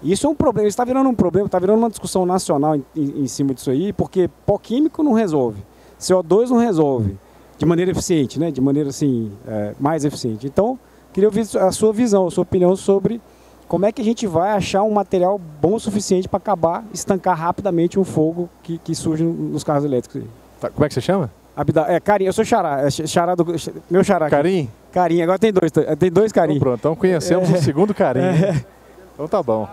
E isso é um problema, está virando um problema, está virando uma discussão nacional em cima disso aí, porque pó químico não resolve, CO2 não resolve de maneira eficiente, né? De maneira assim, mais eficiente. Então, queria ouvir a sua visão, a sua opinião sobre como é que a gente vai achar um material bom o suficiente para acabar, estancar rapidamente um fogo que surge nos carros elétricos. Tá, como é que você chama? Carim, eu sou Xará, meu Xará. Carim? Carim, agora tem dois Carim. Então, pronto, então conhecemos o segundo Carim. Então tá bom.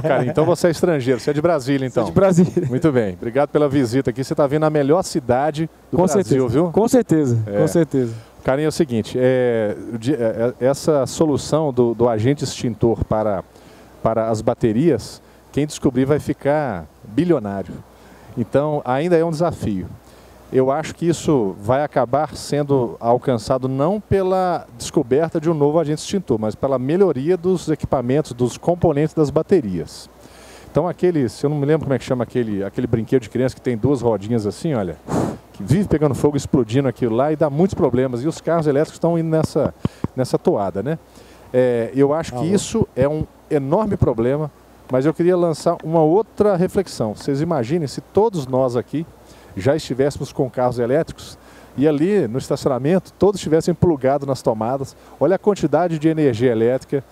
Carim, então você é estrangeiro, você é de Brasília então. Sou de Brasília. Muito bem, obrigado pela visita aqui. Você está vendo a melhor cidade do Brasil, certeza. Viu? Com certeza, com certeza. Carim, é o seguinte, essa solução do agente extintor para as baterias, quem descobrir vai ficar bilionário. Então, ainda é um desafio. Eu acho que isso vai acabar sendo alcançado não pela descoberta de um novo agente extintor, mas pela melhoria dos equipamentos, dos componentes das baterias. Então, eu não me lembro como é que chama aquele brinquedo de criança que tem duas rodinhas assim, olha, que vive pegando fogo, explodindo aquilo lá e dá muitos problemas. E os carros elétricos estão indo nessa toada, né? Eu acho que isso é um enorme problema, mas eu queria lançar uma outra reflexão. Vocês imaginem se todos nós aqui já estivéssemos com carros elétricos e ali no estacionamento todos estivessem plugados nas tomadas. Olha a quantidade de energia elétrica.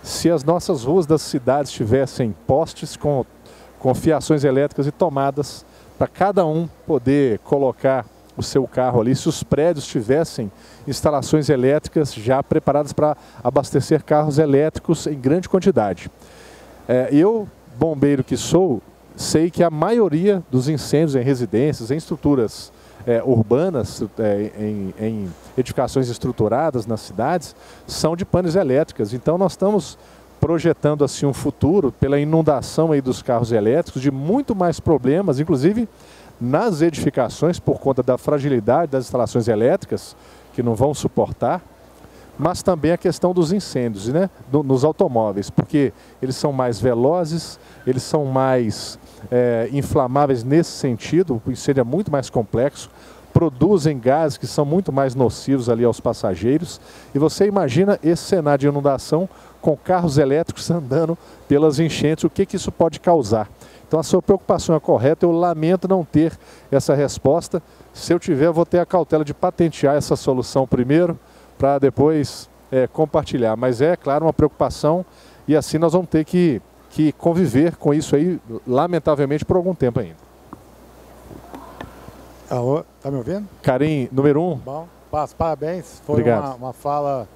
Se as nossas ruas das cidades tivessem postes com fiações elétricas e tomadas para cada um poder colocar o seu carro ali, se os prédios tivessem instalações elétricas já preparadas para abastecer carros elétricos em grande quantidade. Eu, bombeiro que sou, sei que a maioria dos incêndios em residências, em estruturas urbanas, em edificações estruturadas nas cidades, são de panes elétricas. Então nós estamos projetando assim um futuro, pela inundação aí dos carros elétricos, de muito mais problemas, inclusive nas edificações, por conta da fragilidade das instalações elétricas, que não vão suportar, mas também a questão dos incêndios, né, nos automóveis, porque eles são mais velozes, eles são mais inflamáveis nesse sentido, o incêndio é muito mais complexo, produzem gases que são muito mais nocivos ali aos passageiros, e você imagina esse cenário de inundação com carros elétricos andando pelas enchentes, o que isso pode causar? Então a sua preocupação é correta, eu lamento não ter essa resposta. Se eu tiver, eu vou ter a cautela de patentear essa solução primeiro, para depois compartilhar. Mas é, claro, uma preocupação e assim nós vamos ter que conviver com isso aí, lamentavelmente, por algum tempo ainda. Alô, tá me ouvindo? Carim, número 1. Bom, parabéns. Foi uma fala,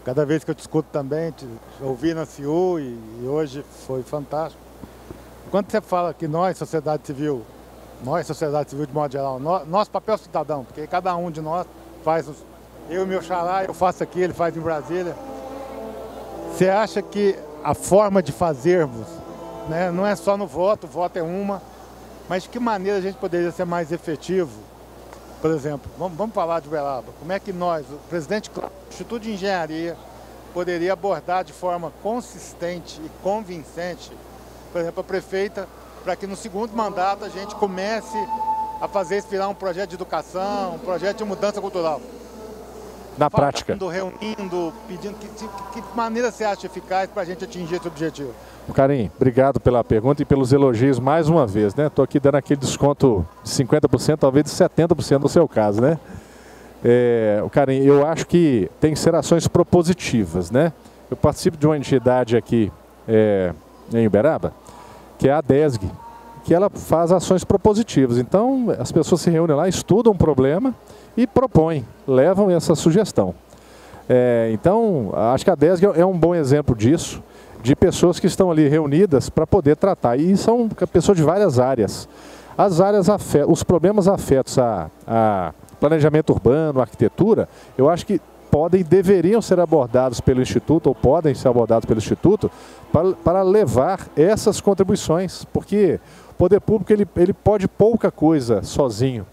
cada vez que eu te escuto também, ouvi na CIU e hoje foi fantástico. Quando você fala que nós, sociedade civil de modo geral, nosso papel cidadão, porque cada um de nós faz eu e meu xará, eu faço aqui, ele faz em Brasília. Você acha que a forma de fazermos, né, não é só no voto, o voto é uma, mas de que maneira a gente poderia ser mais efetivo? Por exemplo, vamos falar de Uberaba. Como é que nós, o presidente do Instituto de Engenharia, poderia abordar de forma consistente e convincente, por exemplo, a prefeita, para que no segundo mandato a gente comece a fazer isso virar um projeto de educação, um projeto de mudança cultural? na prática. Reunindo, pedindo, que maneira você acha eficaz para a gente atingir esse objetivo? Carim, obrigado pela pergunta e pelos elogios mais uma vez, né? Estou aqui dando aquele desconto de 50%, talvez de 70% no seu caso, né? Carim, eu acho que tem que ser ações propositivas, né? Eu participo de uma entidade aqui em Uberaba, que é a DESG, que ela faz ações propositivas. Então, as pessoas se reúnem lá, estudam um problema e propõem, levam essa sugestão. Então, acho que a DESG é um bom exemplo disso, de pessoas que estão ali reunidas para poder tratar. E são pessoas de várias áreas. As áreas os problemas afetos a planejamento urbano, arquitetura, eu acho que deveriam ser abordados pelo Instituto, ou podem ser abordados pelo Instituto, para levar essas contribuições. Porque o poder público ele pode pouca coisa sozinho.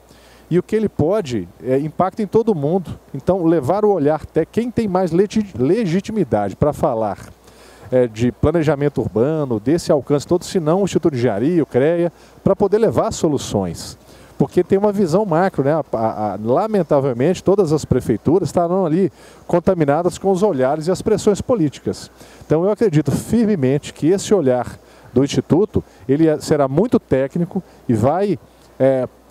E o que ele pode impacta em todo mundo. Então, levar o olhar até quem tem mais legitimidade para falar de planejamento urbano, desse alcance todo, se não o Instituto de Engenharia, o CREA, para poder levar soluções. Porque tem uma visão macro, né? Lamentavelmente, todas as prefeituras estarão ali contaminadas com os olhares e as pressões políticas. Então, eu acredito firmemente que esse olhar do Instituto, ele será muito técnico e vai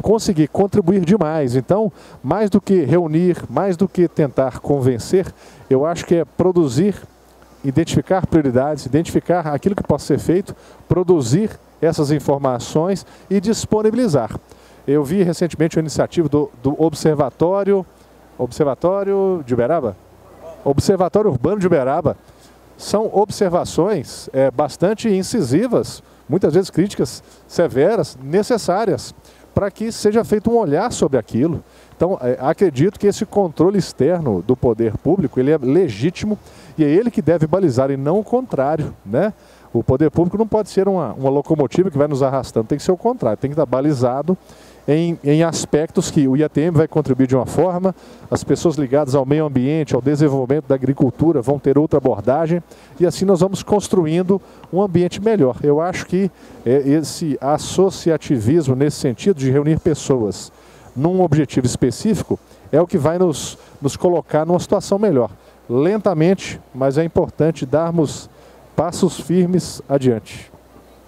conseguir contribuir demais. Então, mais do que reunir, mais do que tentar convencer, eu acho que é produzir, identificar prioridades, identificar aquilo que possa ser feito, produzir essas informações e disponibilizar. Eu vi recentemente uma iniciativa do Observatório de Uberaba? Observatório Urbano de Uberaba. São observações bastante incisivas, muitas vezes críticas severas, necessárias, para que seja feito um olhar sobre aquilo. Então, acredito que esse controle externo do poder público, ele é legítimo e é ele que deve balizar e não o contrário, né? O poder público não pode ser uma locomotiva que vai nos arrastando, tem que ser o contrário, tem que estar balizado em aspectos que o IATM vai contribuir de uma forma, as pessoas ligadas ao meio ambiente, ao desenvolvimento da agricultura vão ter outra abordagem e assim nós vamos construindo um ambiente melhor. Eu acho que esse associativismo nesse sentido de reunir pessoas num objetivo específico é o que vai nos colocar numa situação melhor. Lentamente, mas é importante darmos passos firmes adiante.